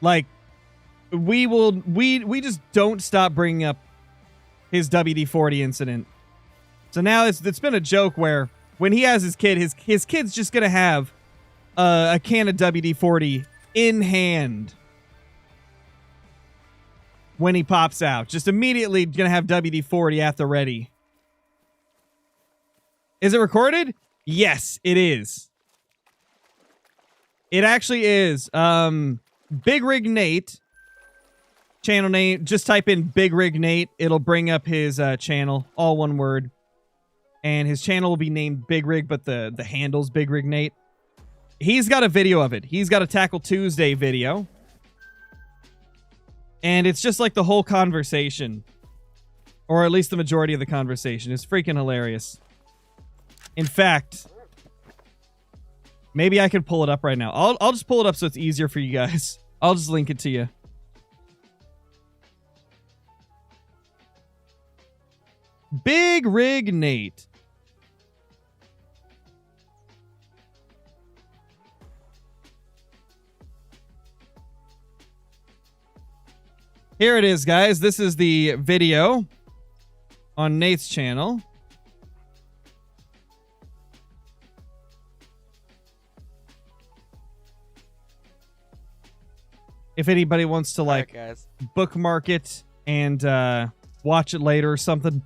Like, we just don't stop bringing up his WD-40 incident. So now it's been a joke where when he has his kid, his kid's just gonna have a can of WD-40 in hand when he pops out. Just immediately gonna have WD-40 at the ready. Is it recorded? Yes, it is. It actually is. Big Rig Nate. Channel name. Just type in Big Rig Nate. It'll bring up his channel. All one word. And his channel will be named Big Rig, but the handle's Big Rig Nate. He's got a video of it. He's got a Tackle Tuesday video. And it's just like the whole conversation. Or at least the majority of the conversation. It's freaking hilarious. In fact, maybe I could pull it up right now. I'll just pull it up so it's easier for you guys. I'll just link it to you. Big Rig Nate. Here it is, guys. This is the video on Nate's channel. If anybody wants to, like, bookmark it and watch it later or something.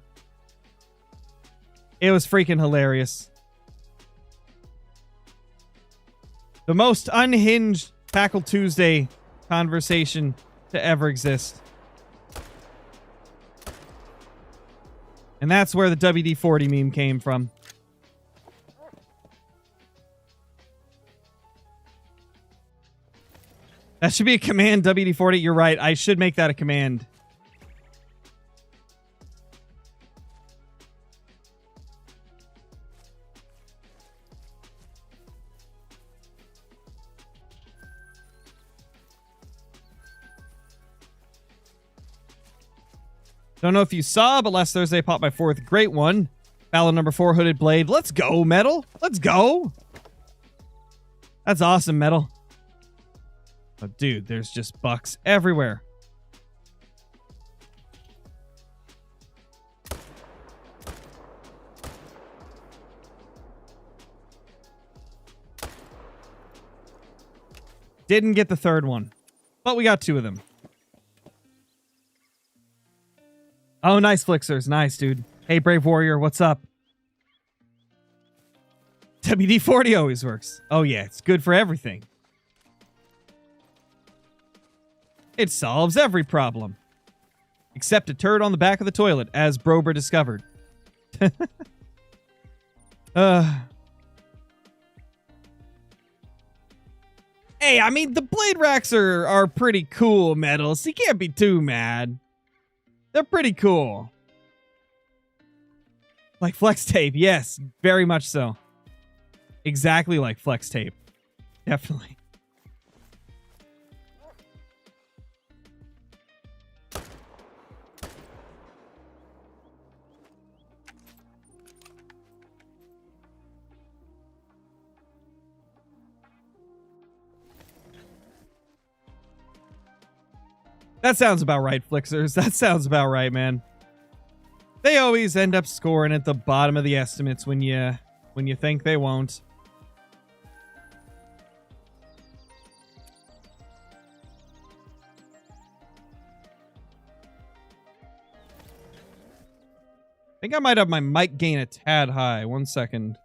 It was freaking hilarious. The most unhinged Tackle Tuesday conversation to ever exist. And that's where the WD-40 meme came from. That should be a command, WD-40. You're right. I should make that a command. Don't know if you saw, but last Thursday I popped my 4th great one. Battle number 4 hooded blade. Let's go, Metal. Let's go. That's awesome, Metal. Oh, dude, there's just bucks everywhere. Didn't get the 3rd one, but we got 2 of them. Oh, nice, Flixers. Nice, dude. Hey, Brave Warrior, what's up? WD-40 always works. Oh, yeah, it's good for everything. It solves every problem. Except a turd on the back of the toilet, as Brober discovered. Hey, I mean, the blade racks are pretty cool, Metal, so you can't be too mad. They're pretty cool. Like flex tape, yes, very much so. Exactly like flex tape. Definitely. That sounds about right, Flixers. That sounds about right, man. They always end up scoring at the bottom of the estimates when you think they won't. I think I might have my mic gain a tad high. 1 second.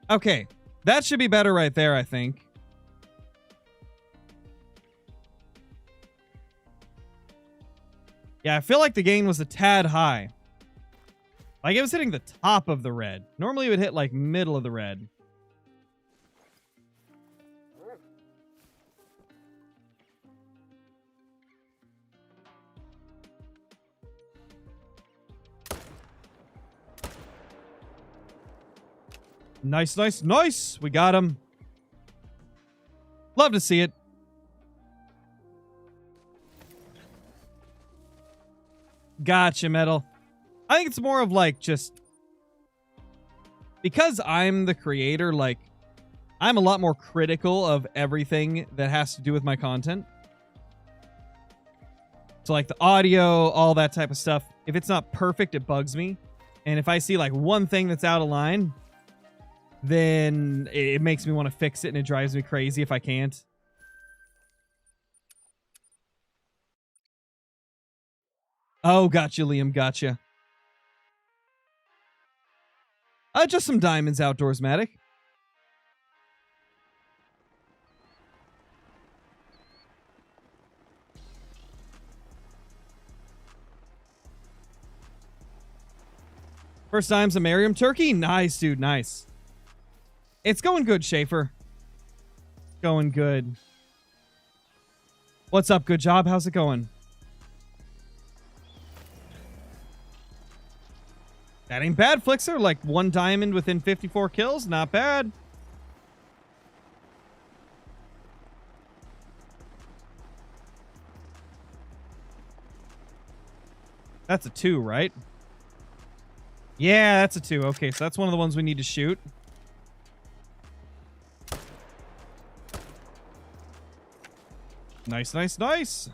Okay, that should be better right there, I think. Yeah, I feel like the gain was a tad high. Like it was hitting the top of the red. Normally it would hit like middle of the red. Nice, nice, nice. We got him. Love to see it. Gotcha, Metal. I think it's more of like just because I'm the creator, like I'm a lot more critical of everything that has to do with my content. So like the audio, all that type of stuff. If it's not perfect, it bugs me. And if I see like one thing that's out of line, then it makes me want to fix it and it drives me crazy if I can't. Oh, gotcha, Liam, gotcha. Just some diamonds, Outdoorsmatic. First time's a Merriam turkey? Nice, dude, nice. It's going good, Schaefer. Going good. What's up, good job? How's it going? That ain't bad, Flixer. Like 1 diamond within 54 kills. Not bad. That's a 2, right? Yeah, that's a 2. Okay, so that's one of the ones we need to shoot. Nice, nice, nice.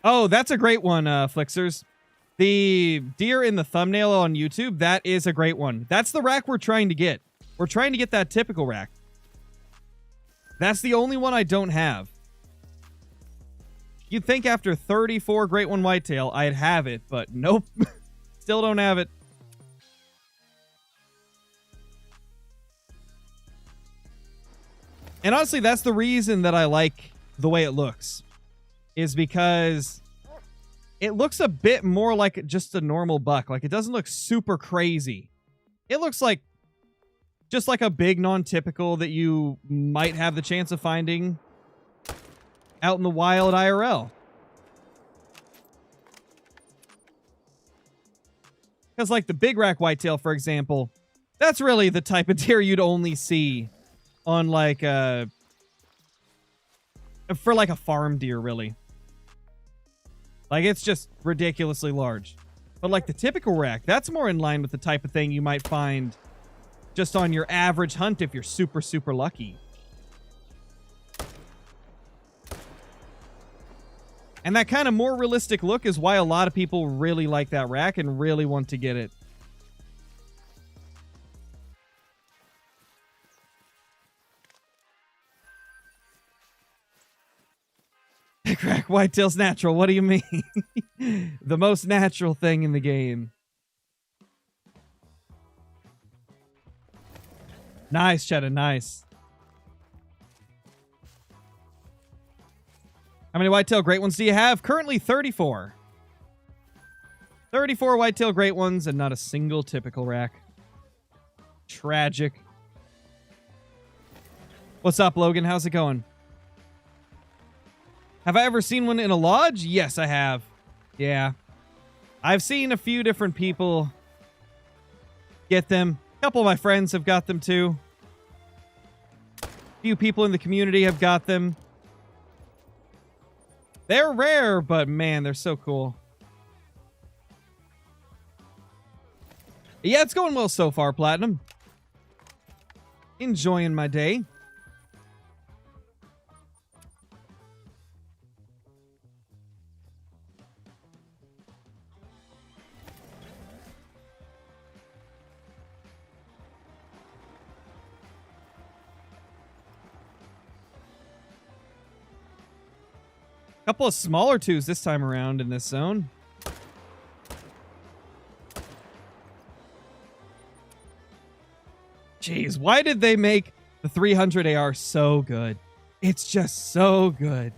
Oh, that's a great one, Flixers. The deer in the thumbnail on YouTube, that is a great one. That's the rack we're trying to get. We're trying to get that typical rack. That's the only one I don't have. You'd think after 34 Great One Whitetail, I'd have it, but nope. Still don't have it. And honestly, that's the reason that I like the way it looks. Is because it looks a bit more like just a normal buck. Like, it doesn't look super crazy. It looks like just like a big non-typical that you might have the chance of finding out in the wild IRL. Because like the big rack whitetail, for example, that's really the type of deer you'd only see on like for like a farm deer, really. Like it's just ridiculously large. But like the typical rack, that's more in line with the type of thing you might find just on your average hunt if you're super, super lucky. And that kind of more realistic look is why a lot of people really like that rack and really want to get it. Big rack whitetail's natural. What do you mean? The most natural thing in the game. Nice, Cheddar. Nice. How many whitetail great ones do you have? Currently 34. 34 whitetail great ones and not a single typical rack. Tragic. What's up, Logan? How's it going? Have I ever seen one in a lodge? Yes, I have. Yeah. I've seen a few different people get them. A couple of my friends have got them too. A few people in the community have got them. They're rare, but man, they're so cool. Yeah, it's going well so far, Platinum. Enjoying my day. Couple of smaller twos this time around in this zone. Jeez, why did they make the 300 AR so good? It's just so good.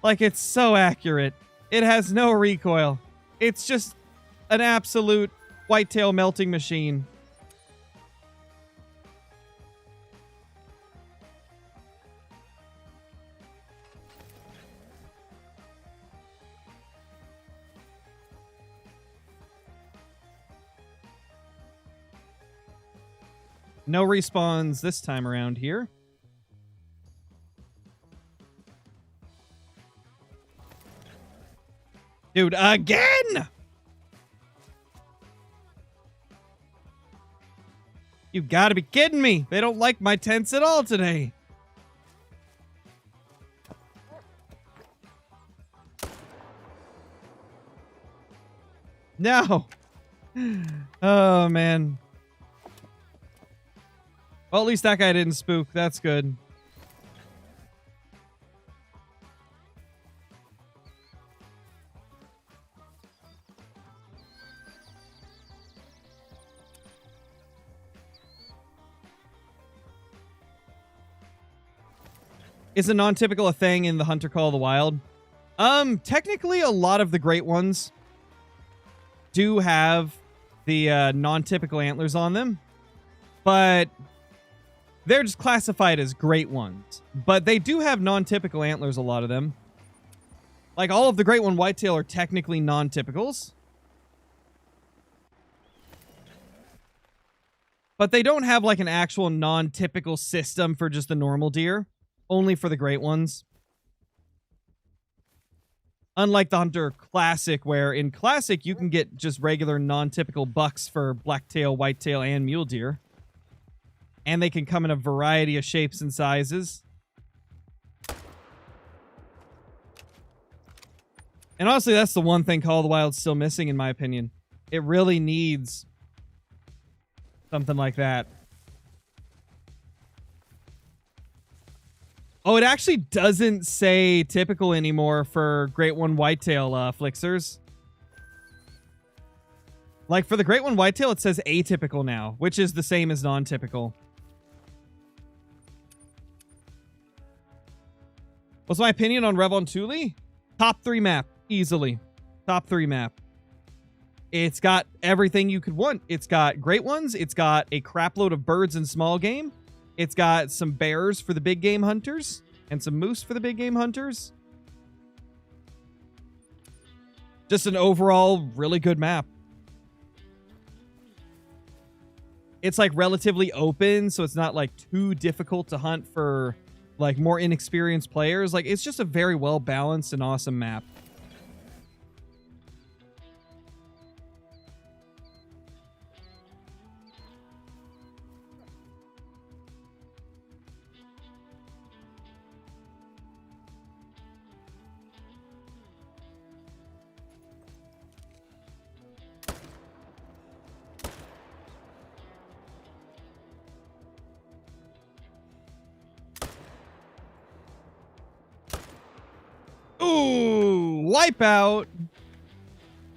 Like, it's so accurate. It has no recoil. It's just an absolute whitetail melting machine. No respawns this time around here. Dude, again! You gotta be kidding me. They don't like my tents at all today. No. Oh, man. Well, at least that guy didn't spook. That's good. Is a non-typical a thing in the Hunter Call of the Wild? Technically, a lot of the great ones do have the non-typical antlers on them, but they're just classified as great ones. But they do have non-typical antlers, a lot of them. Like, all of the great one whitetail are technically non-typicals. But they don't have, like, an actual non-typical system for just the normal deer. Only for the great ones. Unlike the Hunter Classic, where in Classic, you can get just regular non-typical bucks for blacktail, whitetail, and mule deer. And they can come in a variety of shapes and sizes. And honestly, that's the one thing Call of the Wild's still missing, in my opinion. It really needs something like that. Oh, it actually doesn't say typical anymore for Great One Whitetail Flixers. Like, for the Great One Whitetail, it says atypical now, which is the same as non-typical. What's my opinion on Revon Thule? Top 3 map, easily. Top 3 map. It's got everything you could want. It's got great ones. It's got a crapload of birds and small game. It's got some bears for the big game hunters and some moose for the big game hunters. Just an overall really good map. It's like relatively open, so it's not like too difficult to hunt for like more inexperienced players. Like, it's just a very well balanced and awesome map. Ooh, wipeout.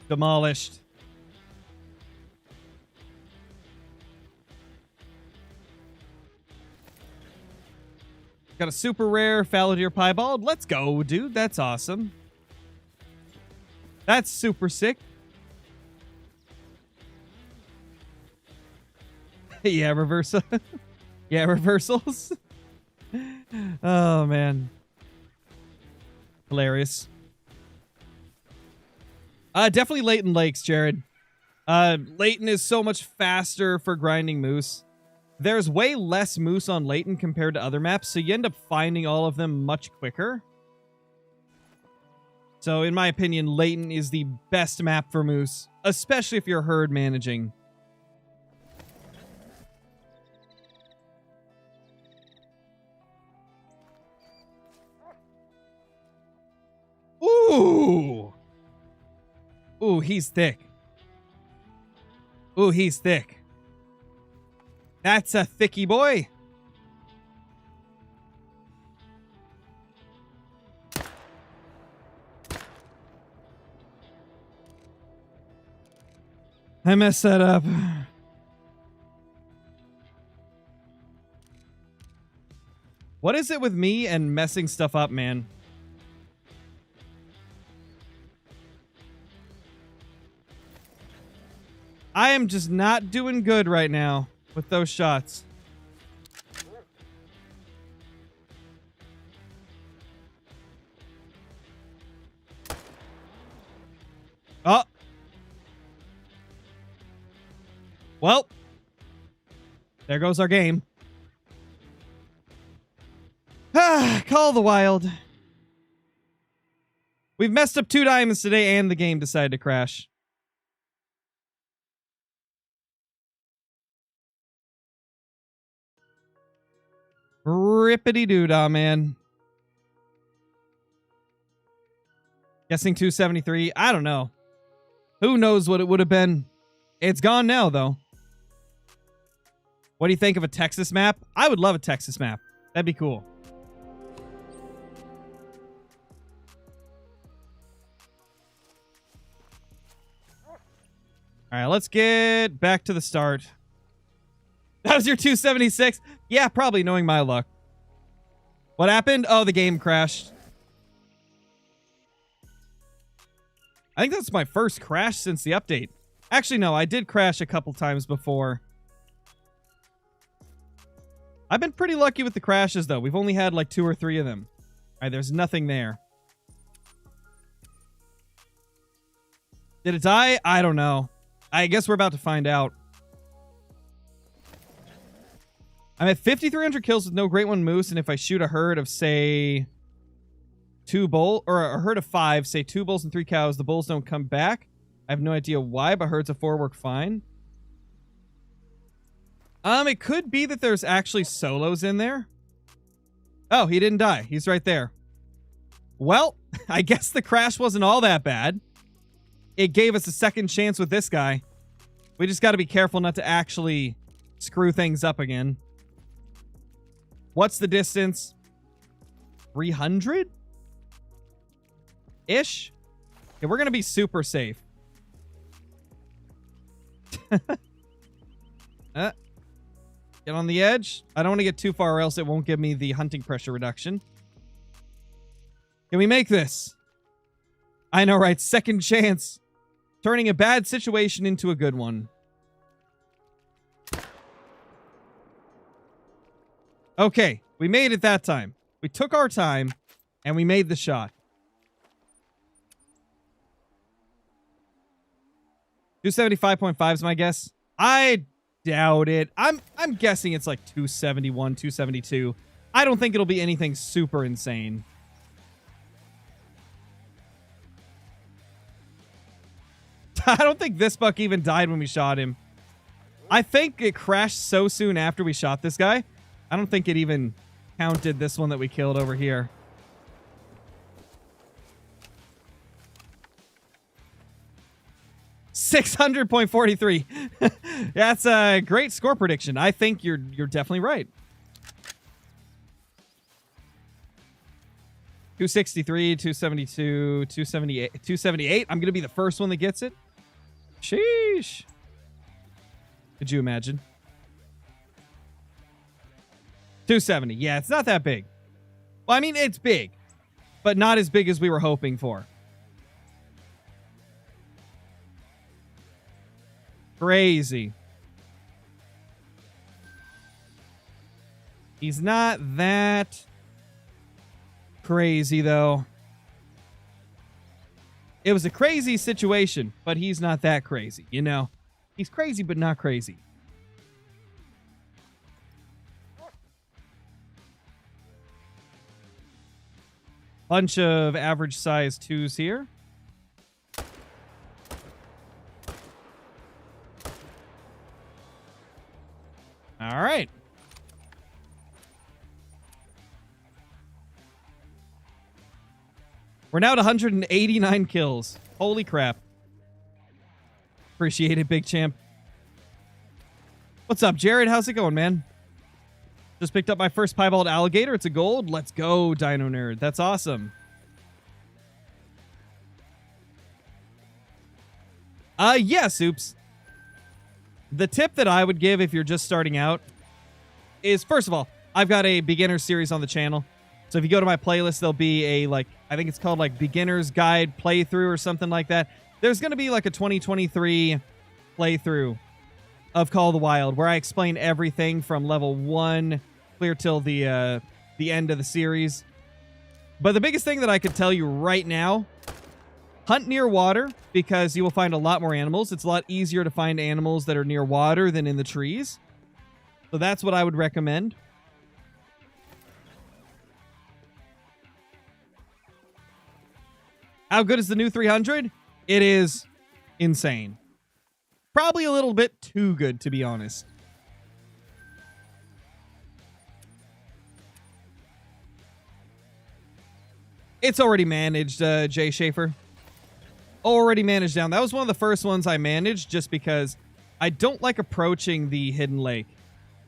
Demolished. Got a super rare fallow deer piebald. Let's go, dude. That's awesome. That's super sick. Yeah, reversal. Yeah, reversals. Oh, man. Hilarious. Definitely Leighton Lakes, Jared. Leighton is so much faster for grinding moose. There's way less moose on Leighton compared to other maps, so you end up finding all of them much quicker. So, in my opinion, Leighton is the best map for moose, especially if you're herd managing. Ooh! Ooh, he's thick. Ooh, he's thick. That's a thicky boy. I messed that up. What is it with me and messing stuff up, man? I am just not doing good right now with those shots. Oh. Well. There goes our game. Ah, call the wild. We've messed up 2 diamonds today and the game decided to crash. Rippity-doo-dah, man. Guessing 273. I don't know. Who knows what it would have been? It's gone now, though. What do you think of a Texas map? I would love a Texas map. That'd be cool. All right, let's get back to the start. That was your 276? Yeah, probably, knowing my luck. What happened? Oh, the game crashed. I think that's my first crash since the update. Actually, no, I did crash a couple times before. I've been pretty lucky with the crashes, though. We've only had like 2 or 3 of them. All right, there's nothing there. Did it die? I don't know. I guess we're about to find out. I'm at 5,300 kills with no Great One Moose, and if I shoot a herd of, say, 2 bulls, or a herd of 5, say 2 bulls and 3 cows, the bulls don't come back. I have no idea why, but herds of 4 work fine. It could be that there's actually solos in there. Oh, he didn't die. He's right there. Well, I guess the crash wasn't all that bad. It gave us a second chance with this guy. We just got to be careful not to actually screw things up again. What's the distance? 300? Ish? Okay, we're going to be super safe. Get on the edge. I don't want to get too far or else it won't give me the hunting pressure reduction. Can we make this? I know, right? Second chance. Turning a bad situation into a good one. Okay, we made it that time. We took our time, and we made the shot. 275.5 is my guess. I doubt it. I'm guessing it's like 271, 272. I don't think it'll be anything super insane. I don't think this buck even died when we shot him. I think it crashed so soon after we shot this guy. I don't think it even counted this one that we killed over here. $600.43. That's a great score prediction. I think you're definitely right. 263, 272, 278, 278. I'm going to be the first one that gets it. Sheesh. Could you imagine? 270. Yeah, it's not that big. Well, I mean, it's big, but not as big as we were hoping for. Crazy. He's not that crazy, though. It was a crazy situation, but he's not that crazy, you know? He's crazy, but not crazy. Bunch of average size 2s here. All right. We're now at 189 kills. Holy crap. Appreciate it, big champ. What's up, Jared? How's it going, man? Just picked up my first piebald alligator. It's a gold. Let's go, Dino Nerd. That's awesome. Yeah, Soups. The tip that I would give if you're just starting out is, first of all, I've got a beginner series on the channel. So if you go to my playlist, there'll be a, like, I think it's called, like, Beginner's Guide Playthrough or something like that. There's going to be, like, a 2023 playthrough of Call of the Wild where I explain everything from level 1 clear till the end of the series. But the biggest thing that I could tell you right now, hunt near water because you will find a lot more animals. It's a lot easier to find animals that are near water than in the trees. So that's what I would recommend. How good is the new 300? It is insane. Probably a little bit too good, to be honest. It's already managed, Jay Schaefer. Already managed down. That was one of the first ones I managed just because I don't like approaching the hidden lake.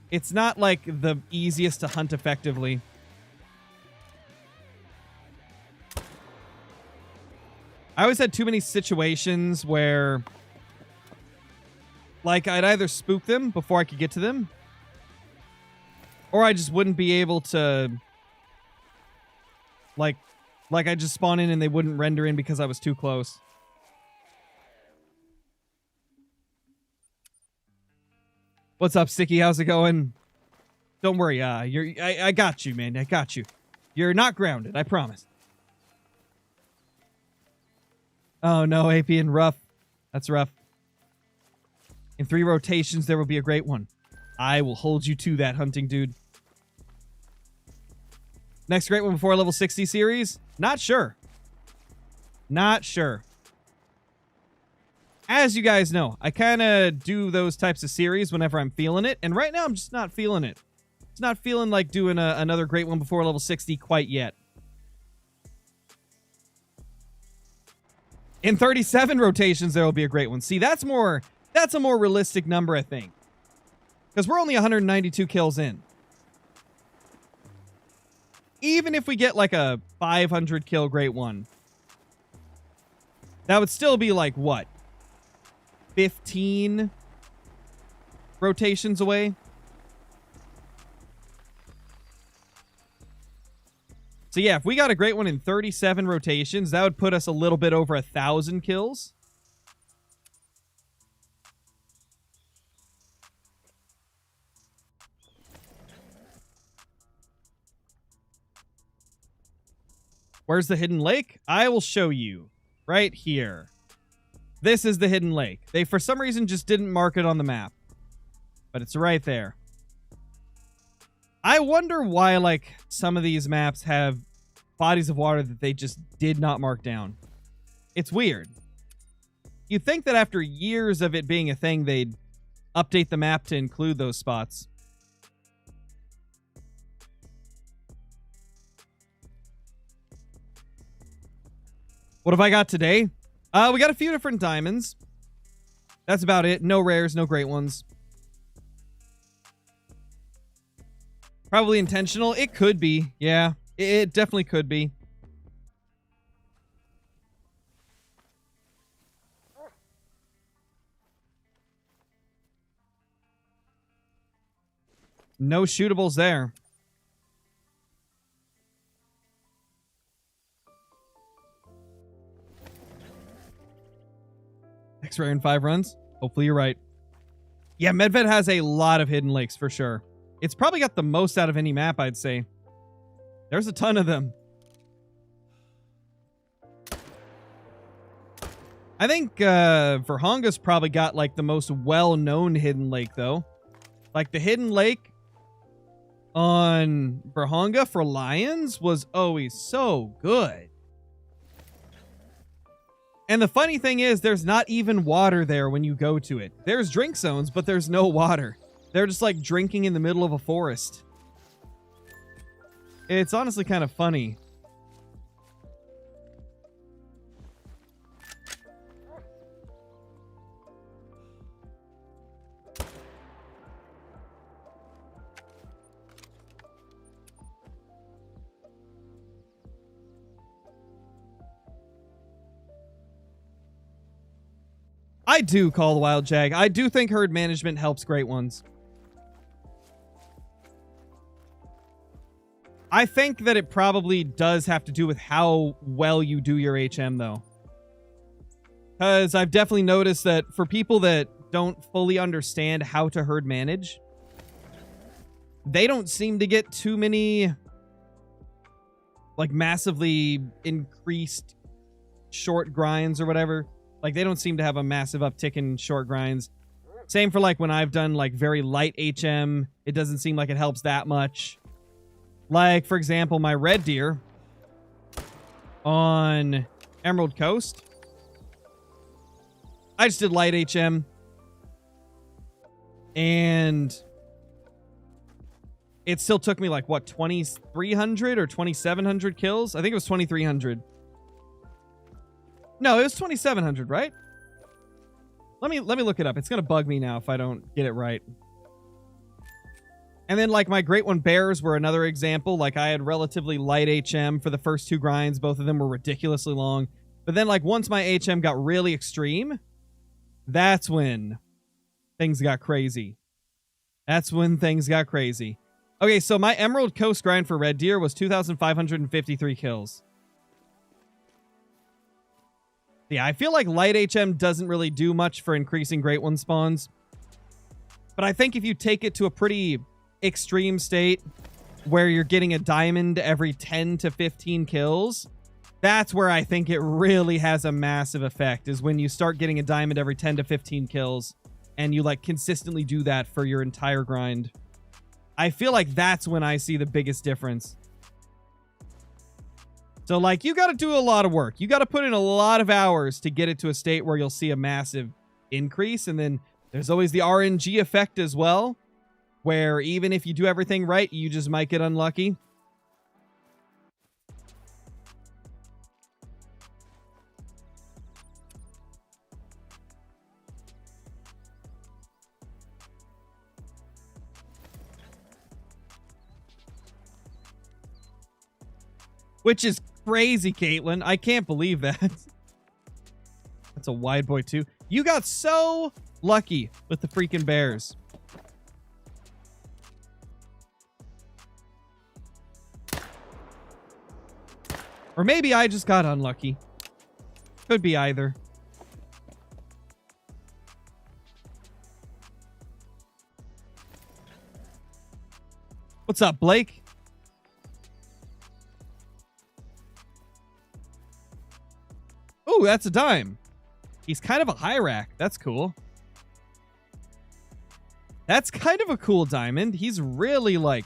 It's not like the easiest to hunt effectively. I always had too many situations where, like, I'd either spook them before I could get to them, or I just wouldn't be able to, like I'd just spawn in and they wouldn't render in because I was too close. What's up, Sticky? How's it going? Don't worry, I got you, man. I got you. You're not grounded, I promise. Oh no, AP and rough. That's rough. In 3 rotations, there will be a great one. I will hold you to that, hunting dude. Next great one before level 60 series? Not sure. Not sure. As you guys know, I kind of do those types of series whenever I'm feeling it. And right now, I'm just not feeling it. It's not feeling like doing another great one before level 60 quite yet. In 37 rotations, there will be a great one. See, that's a more realistic number, I think. Because we're only 192 kills in. Even if we get like a 500 kill great one, that would still be like, what? 15 rotations away? So yeah, if we got a great one in 37 rotations, that would put us a little bit over 1,000 kills. Where's the hidden lake? I will show you right here. This is the hidden lake. They, for some reason, just didn't mark it on the map, but it's right there. I wonder why, like, some of these maps have bodies of water that they just did not mark down. It's weird. You'd think that after years of it being a thing, they'd update the map to include those spots. What have I got today? We got a few different diamonds. That's about it. No rares, no great ones. Probably intentional. It could be. Yeah, it definitely could be. No shootables there. X-ray in 5 runs. Hopefully you're right. Yeah, Medved has a lot of hidden lakes for sure. It's probably got the most out of any map, I'd say. There's a ton of them. I think Verhonga's probably got like the most well-known hidden lake though. Like the hidden lake on Verhonga for lions was always so good. And the funny thing is, there's not even water there when you go to it. There's drink zones, but there's no water. They're just like drinking in the middle of a forest. It's honestly kind of funny. I do call the Wild Jag. I do think herd management helps great ones. I think that it probably does have to do with how well you do your HM, though. Because I've definitely noticed that for people that don't fully understand how to herd manage, they don't seem to get too many, like, massively increased short grinds or whatever. Like, they don't seem to have a massive uptick in short grinds. Same for, like, when I've done, like, very light HM. It doesn't seem like it helps that much. Like, for example, my red deer on Emerald Coast. I just did light HM. And it still took me, like, what, 2,300 or 2,700 kills? I think it was 2,300. No, it was 2,700, right? Let me look it up. It's going to bug me now if I don't get it right. And then, like, my Great One Bears were another example. Like, I had relatively light HM for the first 2 grinds. Both of them were ridiculously long. But then, like, once my HM got really extreme, that's when things got crazy. That's when things got crazy. Okay, so my Emerald Coast grind for red deer was 2,553 kills. Yeah, I feel like light HM doesn't really do much for increasing Great One spawns. But I think if you take it to a pretty extreme state where you're getting a diamond every 10 to 15 kills, that's where I think it really has a massive effect, is when you start getting a diamond every 10 to 15 kills and you, like, consistently do that for your entire grind. I feel like that's when I see the biggest difference. So, like, you got to do a lot of work. You got to put in a lot of hours to get it to a state where you'll see a massive increase. And then there's always the RNG effect as well, where even if you do everything right, you just might get unlucky. Which is crazy, Caitlin. I can't believe that. That's a wide boy, too. You got so lucky with the freaking bears. Or maybe I just got unlucky. Could be either. What's up, Blake? Oh, that's a dime. He's kind of a high rack. That's cool. That's kind of a cool diamond. He's really, like,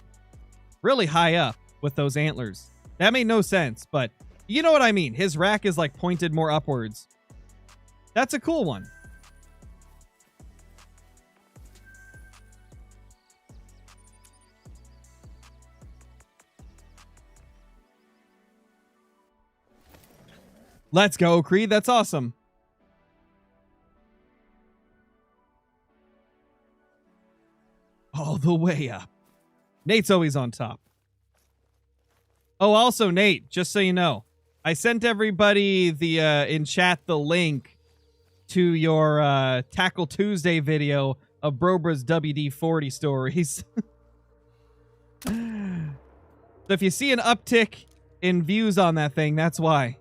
really high up with those antlers. That made no sense, but you know what I mean. His rack is, like, pointed more upwards. That's a cool one. Let's go, Creed. That's awesome. All the way up. Nate's always on top. Oh, also, Nate, just so you know, I sent everybody the in chat the link to your Tackle Tuesday video of Brobra's WD-40 stories. So if you see an uptick in views on that thing, that's why.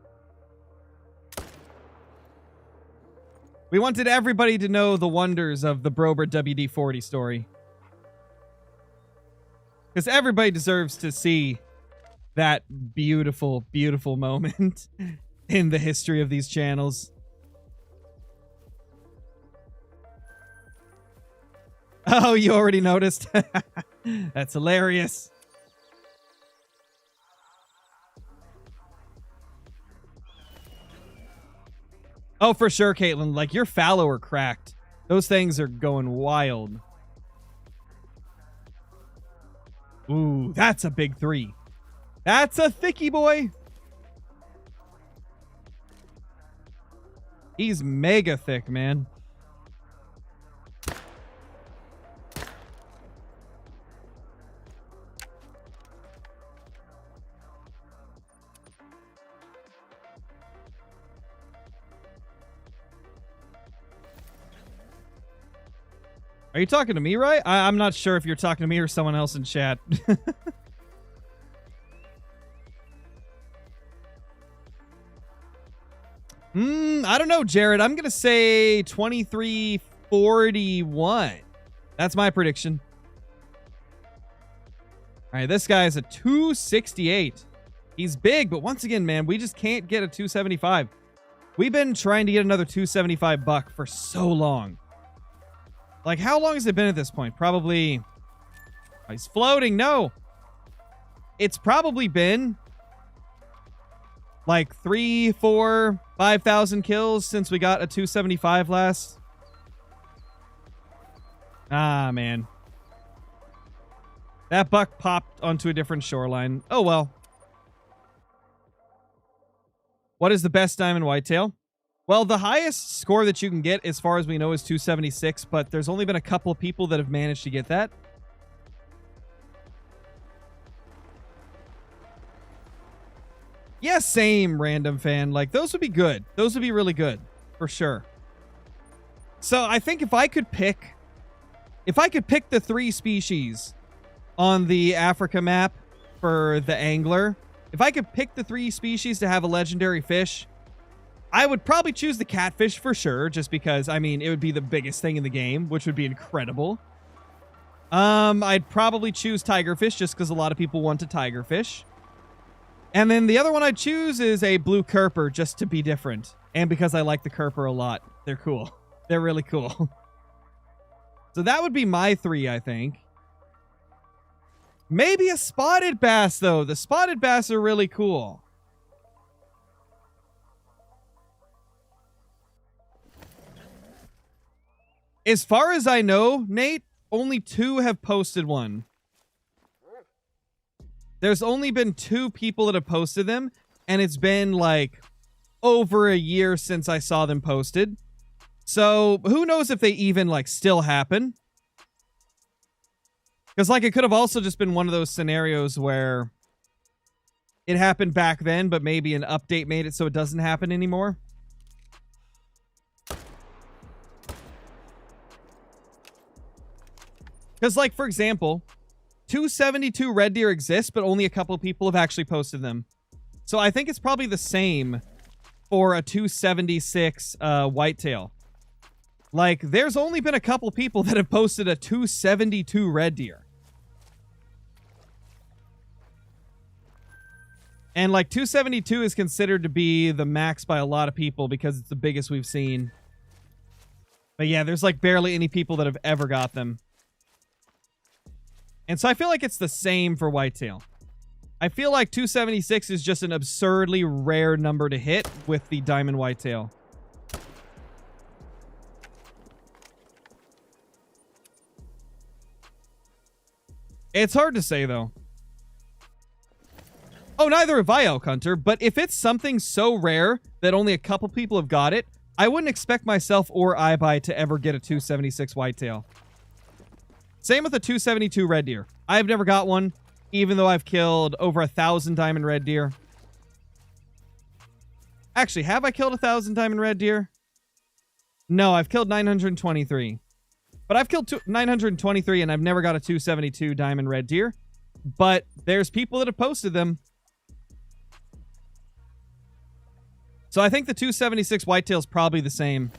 We wanted everybody to know the wonders of the Brobra WD-40 story. Because everybody deserves to see that beautiful, beautiful moment in the history of these channels. Oh, you already noticed? That's hilarious. Oh, for sure, Caitlin. Like, your fallow are cracked. Those things are going wild. Ooh, that's a big 3. That's a thickie boy. He's mega thick, man. Are you talking to me, right? I'm not sure if you're talking to me or someone else in chat. I don't know, Jared. I'm going to say 2341. That's my prediction. All right, this guy is a 268. He's big, but once again, man, we just can't get a 275. We've been trying to get another 275 buck for so long. Like, how long has it been at this point? Probably... Oh, he's floating. No. It's probably been like 3, 4, 5,000 kills since we got a 275 last. Ah, man. That buck popped onto a different shoreline. Oh, well. What is the best diamond whitetail? Well, the highest score that you can get, as far as we know, is 276, but there's only been a couple of people that have managed to get that. Yeah, same, random fan. Like, those would be good. Those would be really good, for sure. So, I think if I could pick the 3 species on the Africa map for the angler, if I could pick the 3 species to have a legendary fish, I would probably choose the catfish for sure, just because, I mean, it would be the biggest thing in the game, which would be incredible. I'd probably choose tigerfish, just because a lot of people want a tigerfish. And then the other one I'd choose is a blue kerper, just to be different. And because I like the kerper a lot. They're cool. They're really cool. So that would be my 3, I think. Maybe a spotted bass, though. The spotted bass are really cool. As far as I know, Nate, only 2 have posted one. There's only been 2 people that have posted them, and it's been like over a year since I saw them posted. So who knows if they even like still happen? Because like it could have also just been one of those scenarios where it happened back then, but maybe an update made it so it doesn't happen anymore. Because, like, for example, 272 red deer exist, but only a couple people have actually posted them. So I think it's probably the same for a 276 whitetail. Like, there's only been a couple people that have posted a 272 red deer. And like 272 is considered to be the max by a lot of people because it's the biggest we've seen. But yeah, there's like barely any people that have ever got them. And so I feel like it's the same for whitetail. I feel like 276 is just an absurdly rare number to hit with the diamond whitetail. It's hard to say, though. Oh, neither have I, Elk Hunter, but if it's something so rare that only a couple people have got it, I wouldn't expect myself or iBuy to ever get a 276 whitetail. Same with a 272 red deer. I've never got one, even though I've killed over 1,000 diamond red deer. Actually, have I killed 1,000 diamond red deer? No, I've killed 923. But I've killed 923 and I've never got a 272 diamond red deer. But there's people that have posted them. So I think the 276 whitetail is probably the same.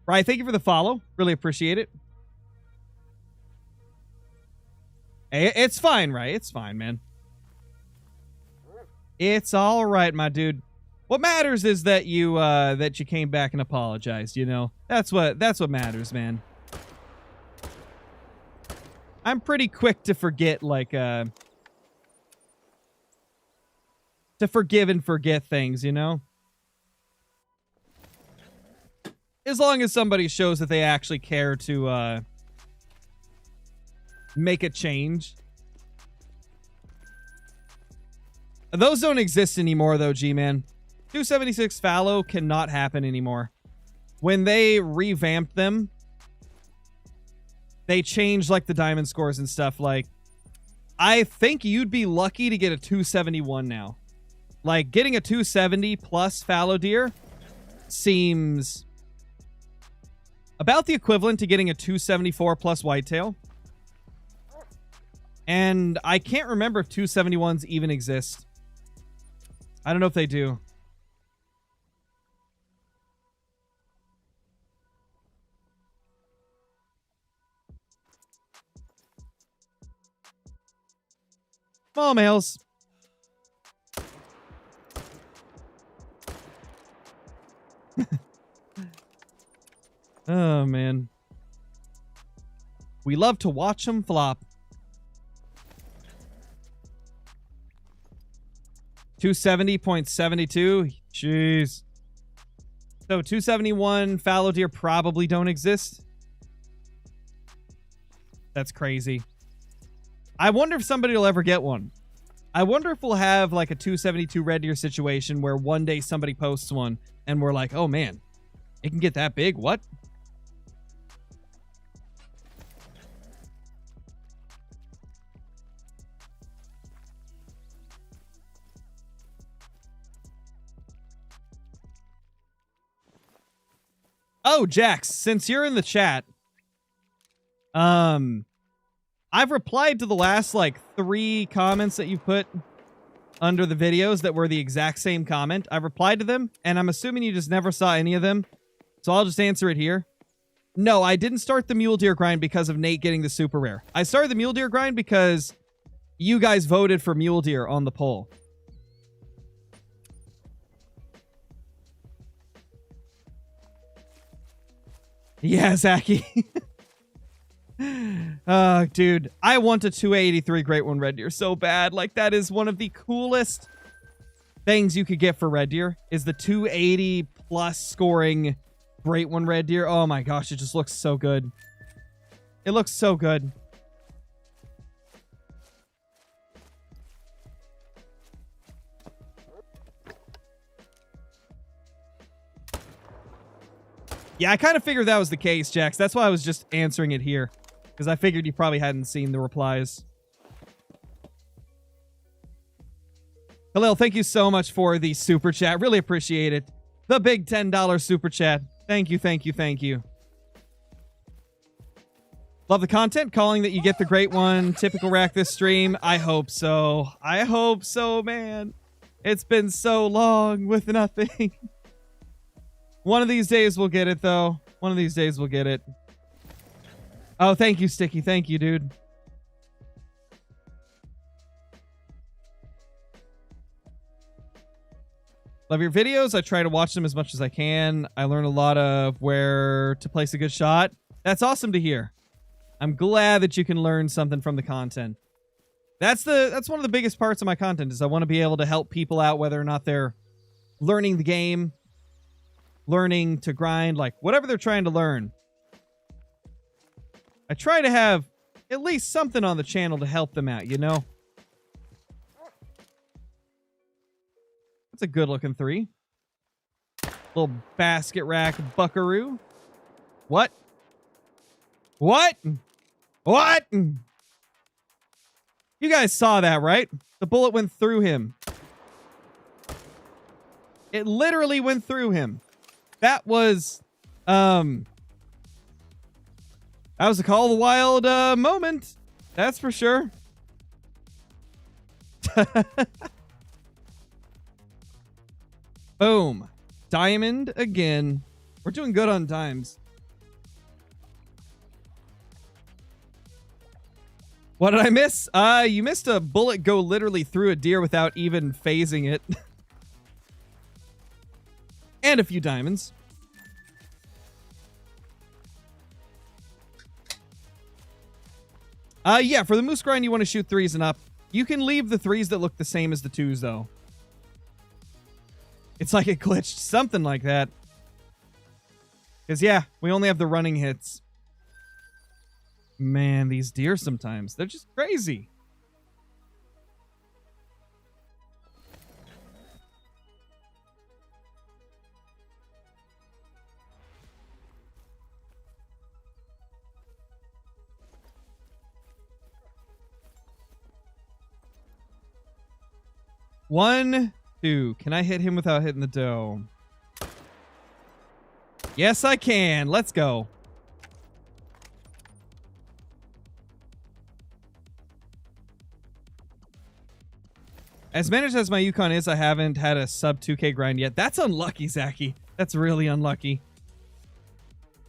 Right, thank you for the follow. Really appreciate it. Hey, it's fine, right? It's fine, man. It's all right, my dude. What matters is that you came back and apologized, you know? That's what matters, man. I'm pretty quick to forget, like, to forgive and forget things, you know? As long as somebody shows that they actually care to, make a change. Those don't exist anymore, though, G-Man. 276 fallow cannot happen anymore. When they revamped them, they changed, like, the diamond scores and stuff. Like, I think you'd be lucky to get a 271 now. Like, getting a 270 plus fallow deer seems about the equivalent to getting a 274 plus whitetail. And I can't remember if 271s even exist. I don't know if they do. Small males. Oh, man. We love to watch them flop. 270.72. Jeez. So 271 fallow deer probably don't exist. That's crazy. I wonder if somebody will ever get one. I wonder if we'll have like a 272 red deer situation where one day somebody posts one and we're like, oh man, it can get that big? What? Oh, Jax, since you're in the chat, I've replied to the last, like, 3 comments that you put under the videos that were the exact same comment. I've replied to them, and I'm assuming you just never saw any of them, so I'll just answer it here. No, I didn't start the mule deer grind because of Nate getting the super rare. I started the mule deer grind because you guys voted for mule deer on the poll. Yeah, Zachy. Dude, I want a 283 Great One Red Deer so bad. Like, that is one of the coolest things you could get for Red Deer, is the 280 plus scoring Great One Red Deer. Oh my gosh, it just looks so good. It looks so good. Yeah, I kind of figured that was the case, Jax. That's why I was just answering it here. Because I figured you probably hadn't seen the replies. Khalil, thank you so much for the super chat. Really appreciate it. The big $10 super chat. Thank you, thank you, thank you. Love the content. Calling that you get the Great One typical rack this stream. I hope so. I hope so, man. It's been so long with nothing. One of these days we'll get it, though. One of these days we'll get it. Oh, thank you, Sticky. Thank you, dude. Love your videos. I try to watch them as much as I can. I learn a lot of where to place a good shot. That's awesome to hear. I'm glad that you can learn something from the content. That's one of the biggest parts of my content is I want to be able to help people out whether or not they're learning the game, learning to grind, like whatever they're trying to learn. I try to have at least something on the channel to help them out, you know? That's a good looking 3. Little basket rack buckaroo. What? What? What? You guys saw that, right? The bullet went through him. It literally went through him. That was a Call of the Wild moment. That's for sure. Boom. Diamond again. We're doing good on dimes. What did I miss? You missed a bullet go literally through a deer without even phasing it. And a few diamonds. Yeah, for the moose grind, you want to shoot 3s and up. You can leave the 3s that look the same as the 2s, though. It's like it glitched. Something like that. Because, yeah, we only have the running hits. Man, these deer sometimes, they're just crazy. One, two. Can I hit him without hitting the doe? Yes, I can. Let's go. As managed as my Yukon is, I haven't had a sub 2K grind yet. That's unlucky, Zachy. That's really unlucky.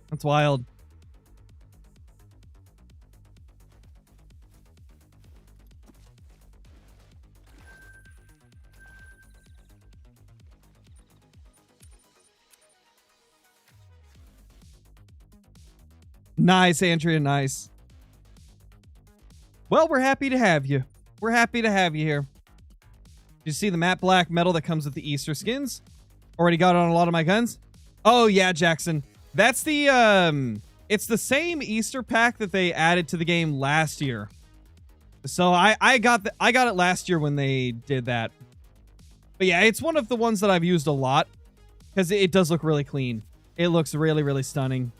That's wild. Nice, Andrea, nice. Well, we're happy to have you. We're happy to have you here. Did you see the matte black metal that comes with the Easter skins? Already got it on a lot of my guns? Oh, yeah, Jackson. That's the, it's the same Easter pack that they added to the game last year. So I got it last year when they did that. But yeah, it's one of the ones that I've used a lot because it does look really clean. It looks really, really stunning.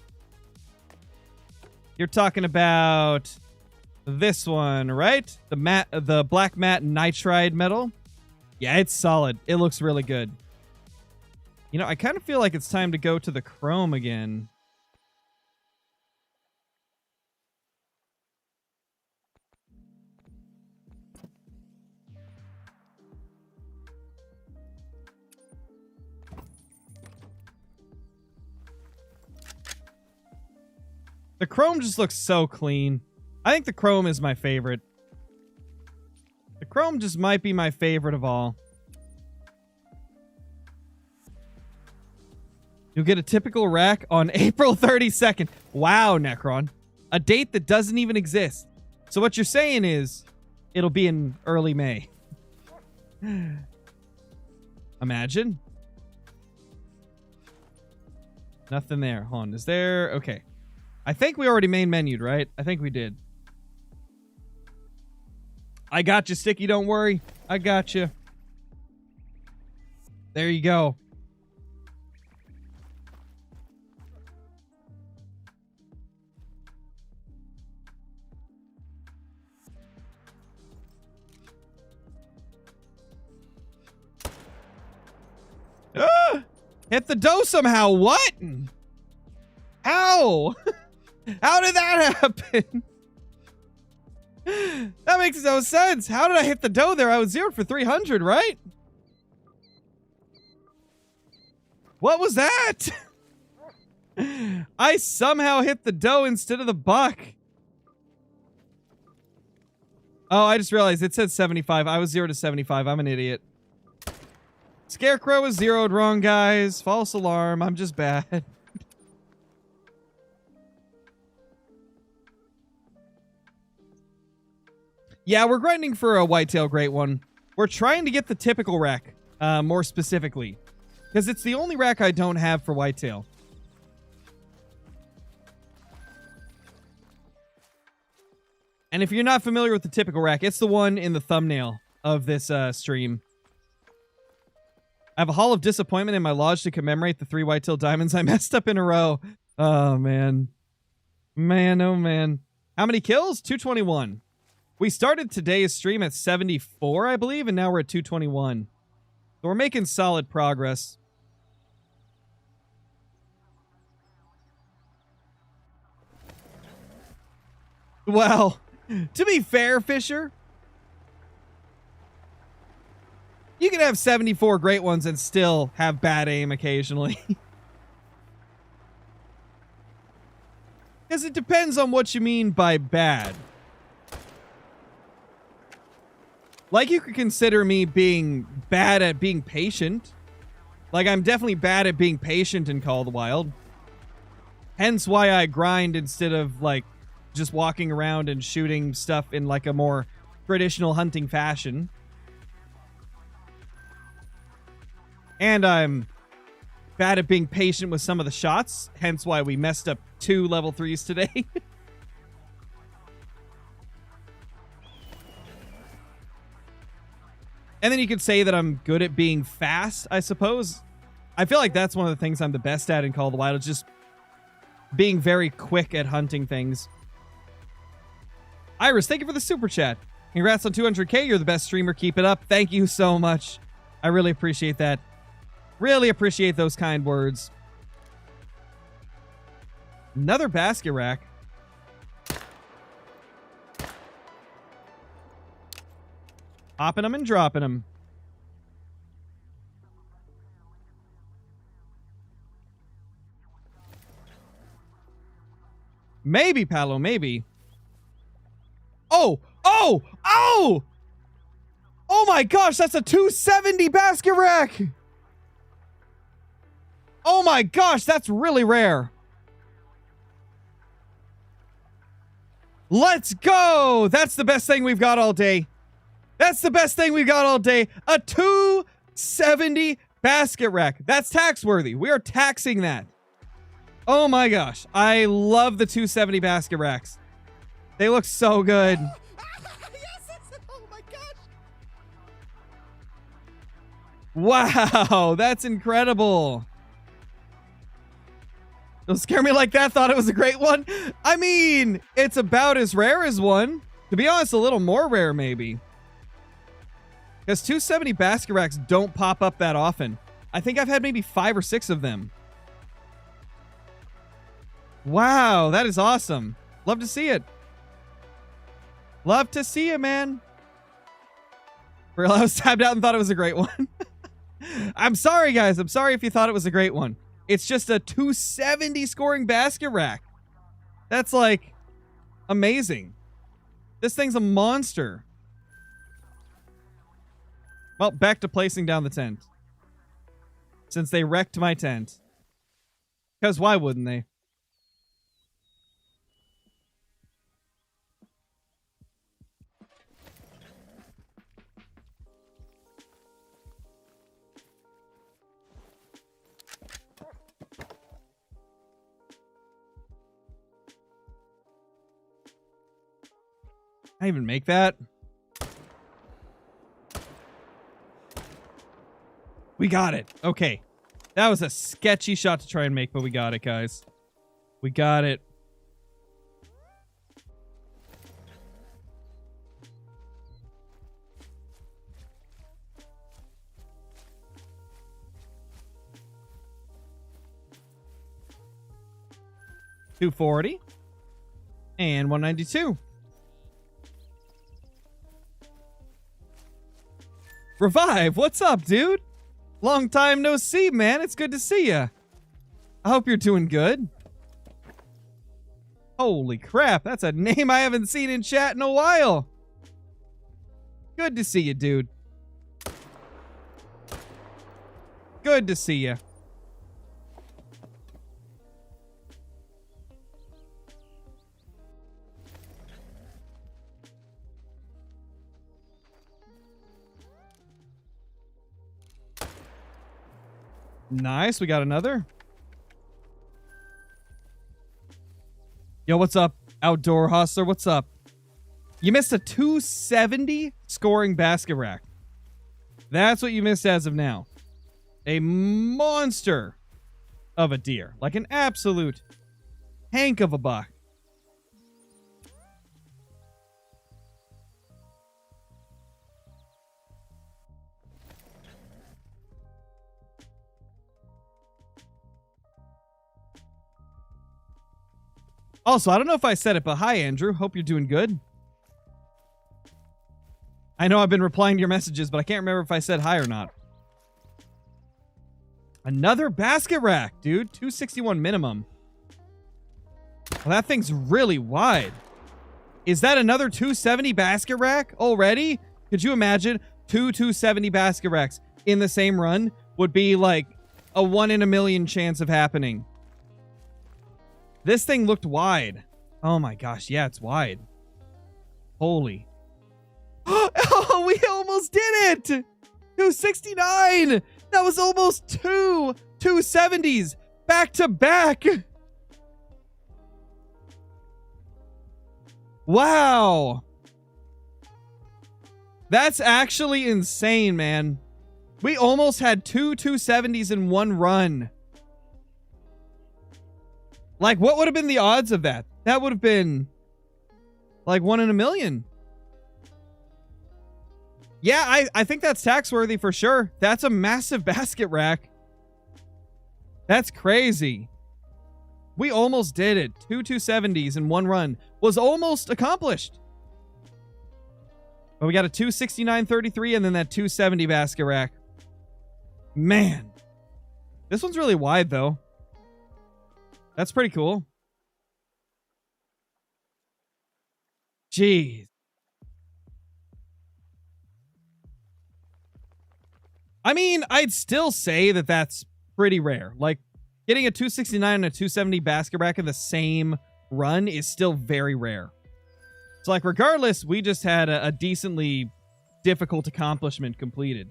You're talking about this one, right? The black matte nitride metal. Yeah, it's solid. It looks really good. You know, I kind of feel like it's time to go to the chrome again. The chrome just looks so clean. I think the chrome is my favorite. The chrome just might be my favorite of all. You'll get a typical rack on April 32nd. Wow, Necron. A date that doesn't even exist. So what you're saying is it'll be in early May. Imagine. Nothing there. Hold on. Is there? Okay. I think we already main menued, right? I think we did. I got you, Sticky. Don't worry. I got you. There you go. Hit the doe somehow. What? How? How did that happen? That makes no sense. How did I hit the doe there? I was 0 for 300, right? What was that? I somehow hit the doe instead of the buck. Oh, I just realized it said 75. I was 0 to 75. I'm an idiot. Scarecrow is zeroed wrong, guys. False alarm. I'm just bad. Yeah, we're grinding for a whitetail great one. We're trying to get the typical rack, more specifically. Because it's the only rack I don't have for whitetail. And if you're not familiar with the typical rack, it's the one in the thumbnail of this stream. I have a Hall of Disappointment in my lodge to commemorate the 3 whitetail diamonds I messed up in a row. Oh, man. Man, oh, man. How many kills? 221. We started today's stream at 74, I believe, and now we're at 221. So we're making solid progress. Well, to be fair, Fisher, you can have 74 great ones and still have bad aim occasionally. Because it depends on what you mean by bad. Like, you could consider me being bad at being patient. Like, I'm definitely bad at being patient in Call of the Wild. Hence why I grind instead of, like, just walking around and shooting stuff in, like, a more traditional hunting fashion. And I'm bad at being patient with some of the shots. Hence why we messed up 2 level 3s today. And then you could say that I'm good at being fast, I suppose. I feel like that's one of the things I'm the best at in Call of the Wild. It's just being very quick at hunting things. Iris, thank you for the super chat. Congrats on 200K. You're the best streamer. Keep it up. Thank you so much. I really appreciate that. Really appreciate those kind words. Another basket rack. Popping them and dropping them. Maybe, Palo, maybe. Oh! Oh! Oh! Oh my gosh, that's a 270 basket rack! Oh my gosh, that's really rare. Let's go! That's the best thing we've got all day. That's the best thing we've got all day. A 270 basket rack. That's tax worthy. We are taxing that. Oh my gosh. I love the 270 basket racks. They look so good. Yes, oh my gosh. Wow, that's incredible. Don't scare me like that. Thought it was a great one. I mean, it's about as rare as one. To be honest, a little more rare maybe. Because 270 basket racks don't pop up that often. I think I've had maybe 5 or 6 of them. Wow, that is awesome. Love to see it. Love to see it, man. Real, I was tabbed out and thought it was a great one. I'm sorry, guys. I'm sorry if you thought it was a great one. It's just a 270 scoring basket rack. That's like amazing. This thing's a monster. Well, back to placing down the tent. Since they wrecked my tent. Because why wouldn't they? I even make that. We got it. Okay. That was a sketchy shot to try and make, but we got it, guys. We got it. $240 and $192. Revive, what's up, dude? Long time no see, man. It's good to see ya. I hope you're doing good. Holy crap, that's a name I haven't seen in chat in a while. Good to see you, dude. Good to see you. Nice, we got another. Yo, what's up, Outdoor Hustler? What's up? You missed a 270 scoring basket rack. That's what you missed as of now. A monster of a deer. Like an absolute hank of a buck. Also, I don't know if I said it, but hi, Andrew. Hope you're doing good. I know I've been replying to your messages, but I can't remember if I said hi or not. Another basket rack, dude. 261 minimum. Well, that thing's really wide. Is that another 270 basket rack already? Could you imagine 270 basket racks in the same run would be like a 1 in a million chance of happening. This thing looked wide. Oh my gosh, yeah, it's wide. Holy. Oh, we almost did it! 269! That was almost two 270s back to back! Wow! That's actually insane, man. We almost had two 270s in one run. Like, what would have been the odds of that? That would have been like 1 in a million. Yeah, I think that's tax worthy for sure. That's a massive basket rack. That's crazy. We almost did it. Two 270s in one run was almost accomplished. But we got a 269.33 and then that 270 basket rack. Man. This one's really wide though. That's pretty cool. Jeez. I mean, I'd still say that that's pretty rare. Like, getting a 269 and a 270 basket rack in the same run is still very rare. So, like, regardless, we just had a decently difficult accomplishment completed.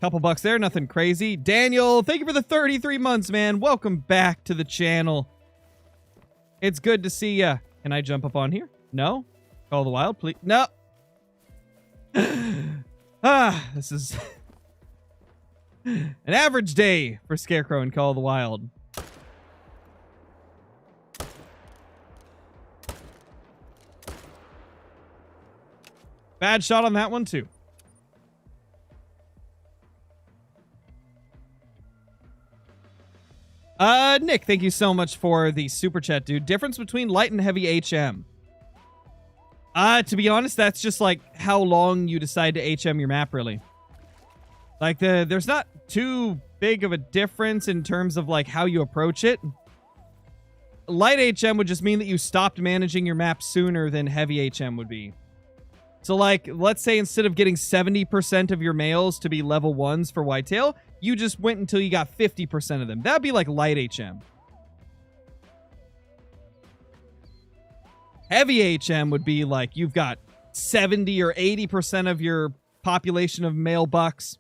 Couple bucks there, nothing crazy. Daniel, thank you for the 33 months, man. Welcome back to the channel. It's good to see ya. Can I jump up on here? No? Call the Wild, please. No. This is an average day for Scarecrow and Call the Wild. Bad shot on that one, too. Nick, thank you so much for the super chat, dude. Difference between light and heavy HM. To be honest, that's just like how long you decide to HM your map, really. Like, there's not too big of a difference in terms of like how you approach it. Light HM would just mean that you stopped managing your map sooner than heavy HM would be. So like, let's say instead of getting 70% of your males to be level 1s for Whitetail, you just went until you got 50% of them. That'd be like light HM. Heavy HM would be like you've got 70 or 80% of your population of male bucks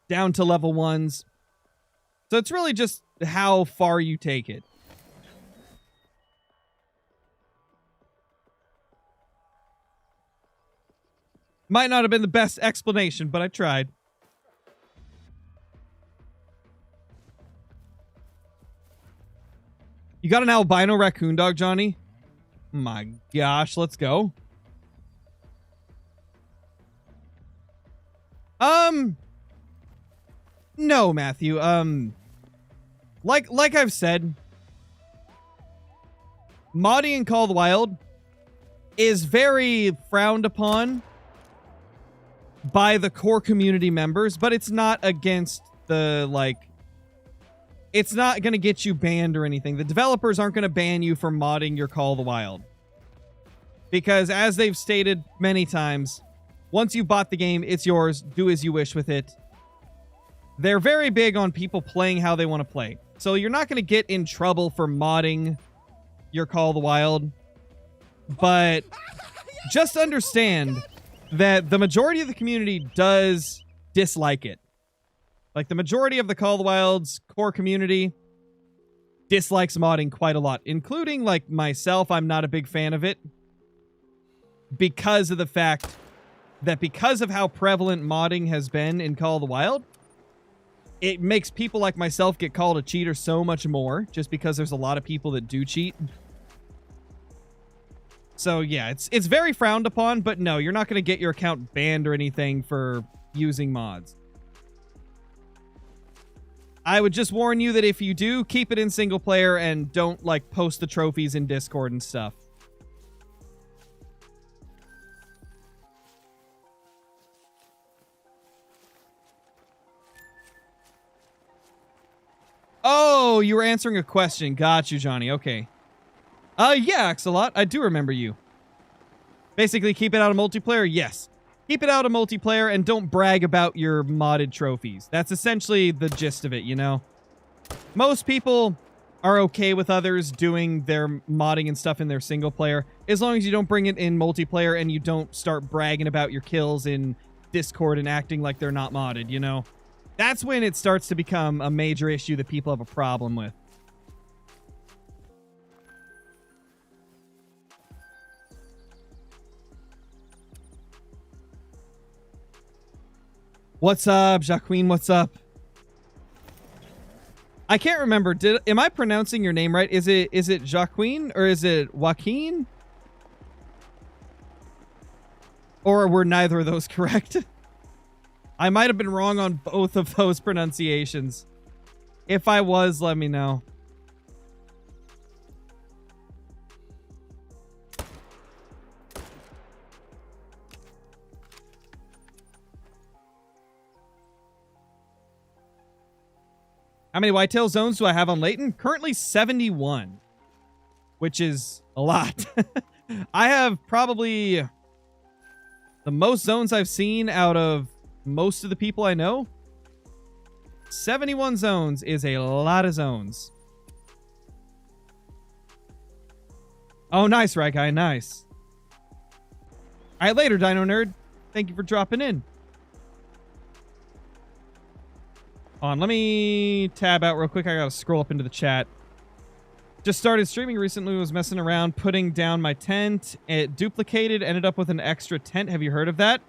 down to level 1s. So it's really just how far you take it. Might not have been the best explanation, but I tried. You got an albino raccoon dog, Johnny? My gosh, let's go. No, Matthew. Like I've said, modding in Call of the Wild is very frowned upon by the core community members, but it's not against the, like, it's not going to get you banned or anything. The developers aren't going to ban you for modding your Call of the Wild. Because as they've stated many times, once you bought the game, it's yours. Do as you wish with it. They're very big on people playing how they want to play. So you're not going to get in trouble for modding your Call of the Wild. But just understand that the majority of the community does dislike it. Like, the majority of the Call of the Wild's core community dislikes modding quite a lot, including, like, myself. I'm not a big fan of it because of the fact that because of how prevalent modding has been in Call of the Wild, it makes people like myself get called a cheater so much more, just because there's a lot of people that do cheat. So, yeah, it's very frowned upon, but no, you're not going to get your account banned or anything for using mods. I would just warn you that if you do, keep it in single player and don't, like, post the trophies in Discord and stuff. Oh, you were answering a question. Got you, Johnny. Okay. Yeah, Axolot. I do remember you. Basically, keep it out of multiplayer? Yes. Keep it out of multiplayer and don't brag about your modded trophies. That's essentially the gist of it, you know? Most people are okay with others doing their modding and stuff in their single player, as long as you don't bring it in multiplayer and you don't start bragging about your kills in Discord and acting like they're not modded, you know? That's when it starts to become a major issue that people have a problem with. What's up, Jacqueline? What's up? I can't remember. Am I pronouncing your name right? Is it Jacqueline or is it Joaquin? Or were neither of those correct? I might have been wrong on both of those pronunciations. If I was, let me know. How many whitetail zones do I have on Layton? Currently 71, which is a lot. I have probably the most zones I've seen out of most of the people I know. 71 zones is a lot of zones. Oh, nice, right guy. Nice. All right, later, Dino Nerd. Thank you for dropping in. Let me tab out real quick. I gotta scroll up into the chat. Just started streaming recently, was messing around, putting down my tent. It duplicated, ended up with an extra tent. Have you heard of that?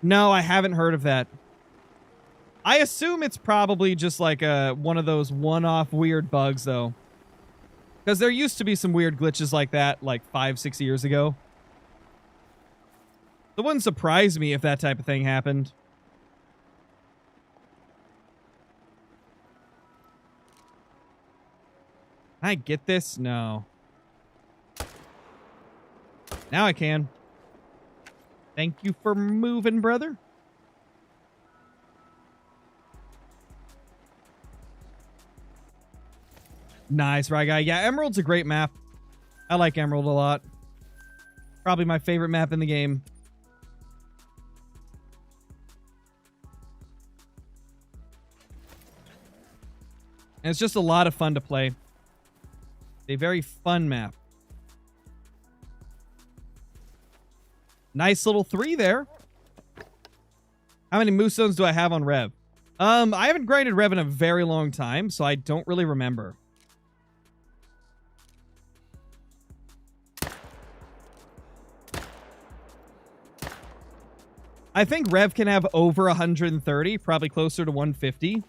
No, I haven't heard of that. I assume it's probably just like one of those one-off weird bugs, though. Because there used to be some weird glitches like that, like 5-6 years ago. It wouldn't surprise me if that type of thing happened. Can I get this? No. Now I can. Thank you for moving, brother. Nice, right guy. Yeah, Emerald's a great map. I like Emerald a lot. Probably my favorite map in the game. And it's just a lot of fun to play. A very fun map. Nice little 3 there. How many moose zones do I have on Rev? I haven't grinded Rev in a very long time, so I don't really remember. I think Rev can have over 130, probably closer to 150.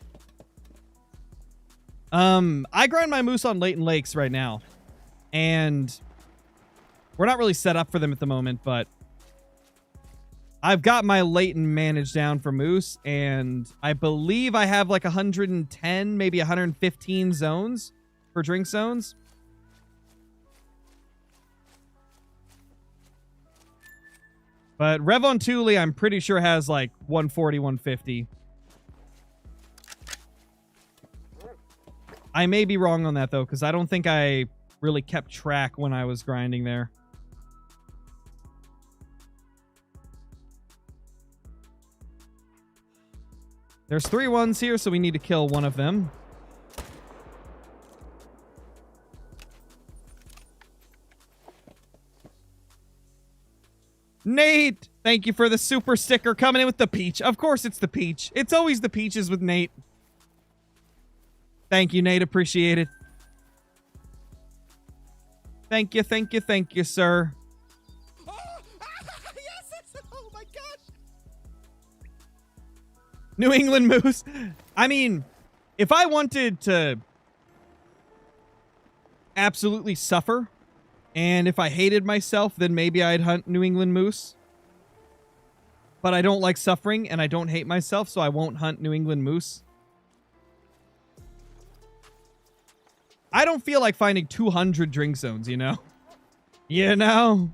I grind my moose on Layton Lakes right now, and we're not really set up for them at the moment, but I've got my Layton managed down for moose, and I believe I have like 110, maybe 115 zones for drink zones. But Revontuli, I'm pretty sure has like 140, 150. I may be wrong on that though, because I don't think I really kept track when I was grinding there. There's 3 ones here, so we need to kill one of them. Nate, thank you for the super sticker coming in with the peach. Of course it's the peach. It's always the peaches with Nate. Thank you, Nate. Appreciate it. Thank you, thank you, thank you, sir. Oh, yes. Oh my gosh. New England moose. I mean, if I wanted to absolutely suffer, and if I hated myself, then maybe I'd hunt New England moose. But I don't like suffering, and I don't hate myself, so I won't hunt New England moose. I don't feel like finding 200 drink zones, you know? You know?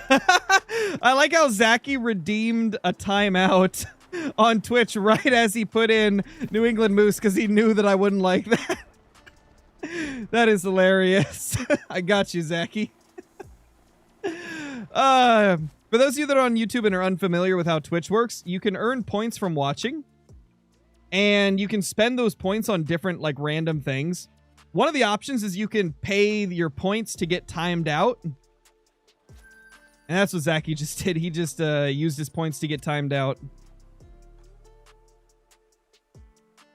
I like how Zachy redeemed a timeout on Twitch right as he put in New England moose because he knew that I wouldn't like that. That is hilarious. I got you, Zachy. For those of you that are on YouTube and are unfamiliar with how Twitch works, you can earn points from watching. And you can spend those points on different, like, random things. One of the options is you can pay your points to get timed out. And that's what Zachy just did. He just used his points to get timed out.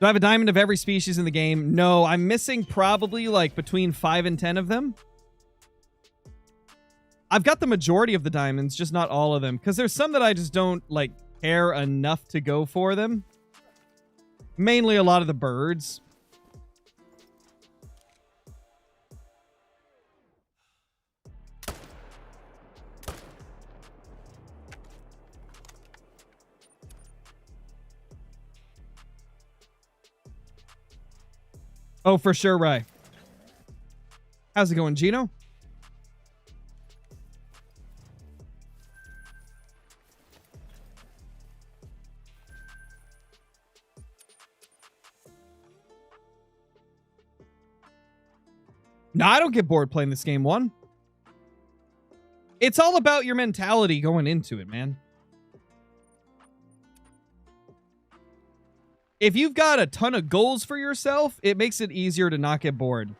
Do I have a diamond of every species in the game? No, I'm missing probably, like, between 5 and 10 of them. I've got the majority of the diamonds, just not all of them. Because there's some that I just don't, like, care enough to go for them. Mainly a lot of the birds. Oh, for sure, Rye. How's it going, Gino? No, I don't get bored playing this game, one. It's all about your mentality going into it, man. If you've got a ton of goals for yourself, it makes it easier to not get bored.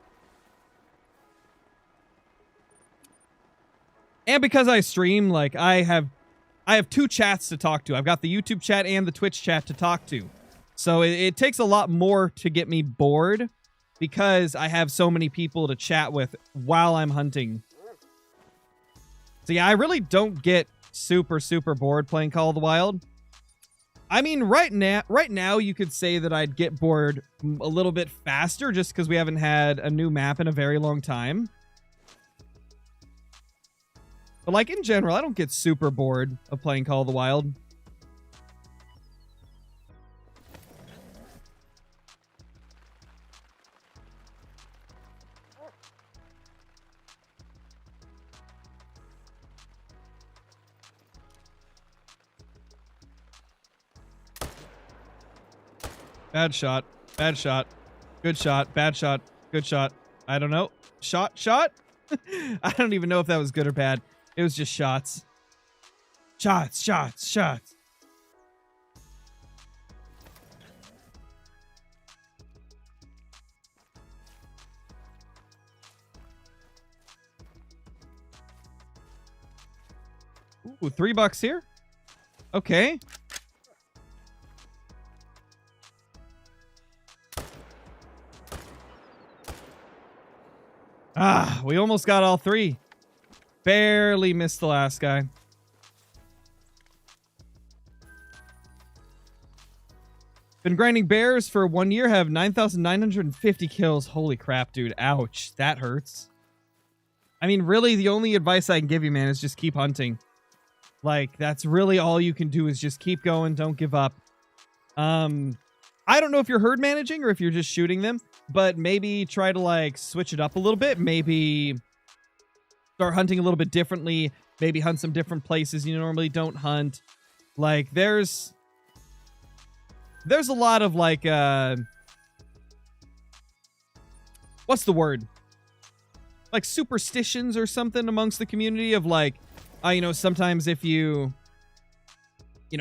And because I stream, like, I have 2 chats to talk to. I've got the YouTube chat and the Twitch chat to talk to. So it takes a lot more to get me bored because I have so many people to chat with while I'm hunting. So yeah, I really don't get super, super bored playing Call of the Wild. I mean, right now you could say that I'd get bored a little bit faster just because we haven't had a new map in a very long time. But like in general, I don't get super bored of playing Call of the Wild. Bad shot. Bad shot. Good shot. Bad shot. Good shot. I don't know. Shot? I don't even know if that was good or bad. It was just shots. Shots. Ooh, $3 here? Okay. Ah, we almost got all 3. Barely missed the last guy. Been grinding bears for 1 year, have 9,950 kills. Holy crap, dude. Ouch. That hurts. I mean, really, the only advice I can give you, man, is just keep hunting. Like, that's really all you can do is just keep going. Don't give up. I I don't know if you're herd managing or if you're just shooting them, but maybe try to like switch it up a little bit. Maybe start hunting a little bit differently. Maybe hunt some different places you normally don't hunt. Like there's a lot of like what's the word? Like superstitions or something amongst the community of like, you know, sometimes if you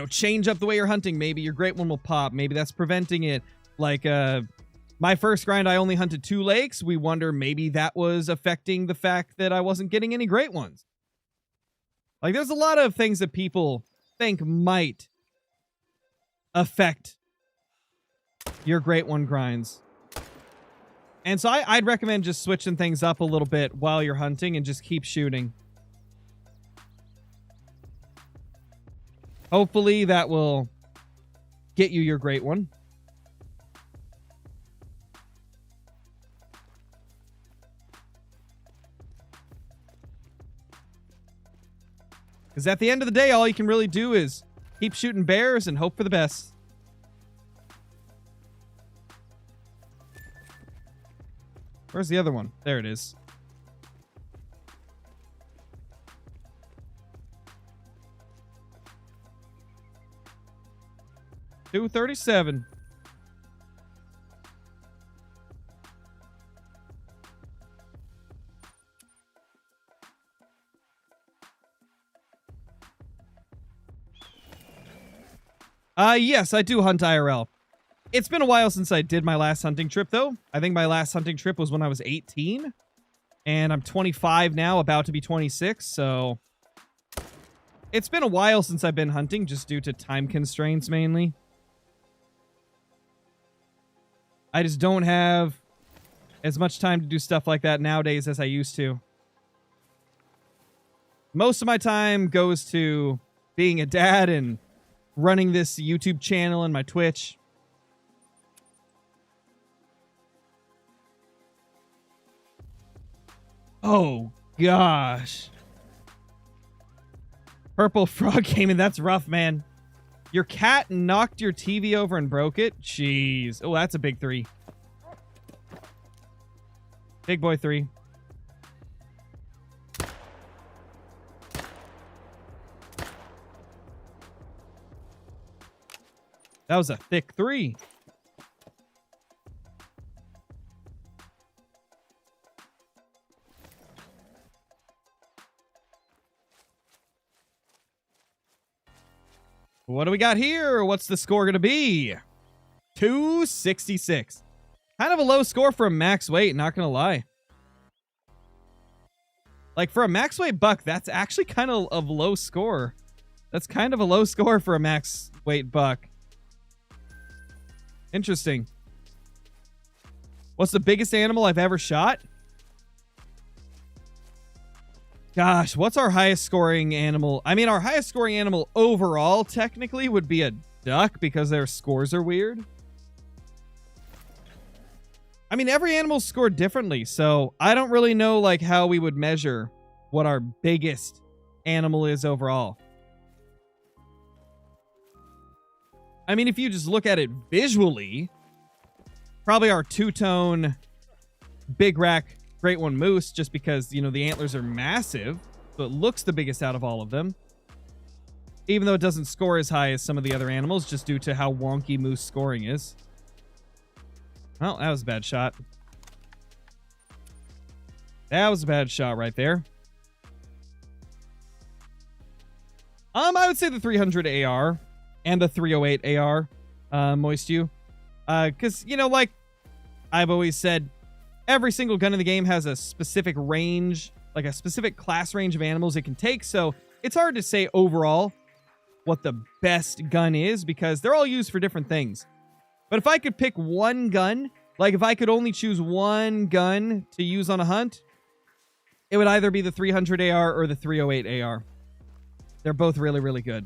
change up the way you're hunting, maybe your great one will pop. Maybe that's preventing it. Like, my first grind, I only hunted 2 lakes. We wonder maybe that was affecting the fact that I wasn't getting any great ones. Like, there's a lot of things that people think might affect your great one grinds. And so I'd recommend just switching things up a little bit while you're hunting and just keep shooting. Hopefully that will get you your great one. Because at the end of the day, all you can really do is keep shooting bears and hope for the best. Where's the other one? There it is. $237. Yes, I do hunt IRL. It's been a while since I did my last hunting trip, though. I think my last hunting trip was when I was 18. And I'm 25 now, about to be 26, so... It's been a while since I've been hunting, just due to time constraints, mainly. I just don't have as much time to do stuff like that nowadays as I used to. Most of my time goes to being a dad and running this YouTube channel and my Twitch. Oh, gosh. Purple frog came in. That's rough, man. Your cat knocked your TV over and broke it? Jeez. Oh, that's a big 3. Big boy 3. That was a thick 3. What do we got here? What's the score going to be? 266. Kind of a low score for a max weight, not going to lie. Like, for a max weight buck, that's actually kind of a low score. That's kind of a low score for a max weight buck. Interesting. What's the biggest animal I've ever shot? Gosh, what's our highest scoring animal? I mean, our highest scoring animal overall technically would be a duck because their scores are weird. I mean, every animal's scored differently, so I don't really know like how we would measure what our biggest animal is overall. I mean, if you just look at it visually, probably our two-tone big rack great one moose, just because, you know, the antlers are massive, so it looks the biggest out of all of them. Even though it doesn't score as high as some of the other animals, just due to how wonky moose scoring is. Well, that was a bad shot. That was a bad shot right there. I would say the 300 AR and the 308 AR, Moist You. Because, you know, like I've always said, every single gun in the game has a specific range, like a specific class range of animals it can take. So it's hard to say overall what the best gun is because they're all used for different things. But if I could pick one gun, like if I could only choose one gun to use on a hunt, it would either be the 300 AR or the 308 AR. They're both really, really good.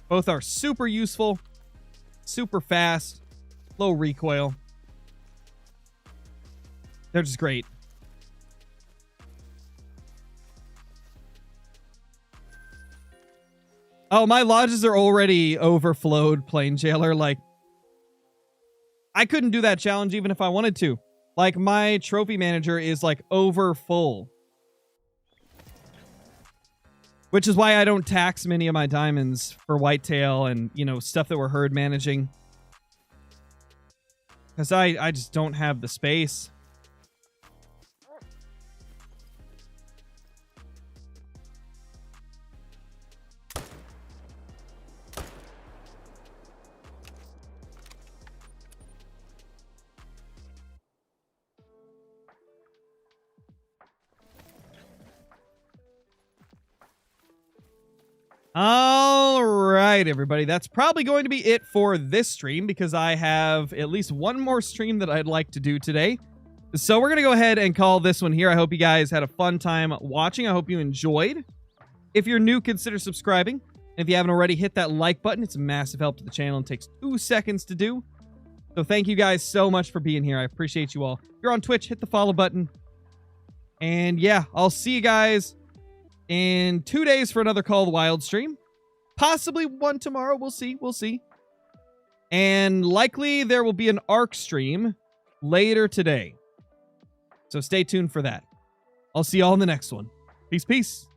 Both are super useful, super fast, low recoil. They're just great. Oh, my lodges are already overflowed, Plain Jailer. Like, I couldn't do that challenge even if I wanted to. Like, my trophy manager is, like, over full. Which is why I don't tax many of my diamonds for Whitetail and, you know, stuff that we're herd managing. Because I just don't have the space. All right, everybody. That's probably going to be it for this stream because I have at least one more stream that I'd like to do today. So we're going to go ahead and call this one here. I hope you guys had a fun time watching. I hope you enjoyed. If you're new, consider subscribing. If you haven't already, hit that like button. It's a massive help to the channel and takes 2 seconds to do. So thank you guys so much for being here. I appreciate you all. If you're on Twitch, hit the follow button. And yeah, I'll see you guys in 2 days for another Call of the Wild stream. Possibly one tomorrow. We'll see. We'll see. And likely there will be an ARC stream later today. So stay tuned for that. I'll see y'all in the next one. Peace, peace.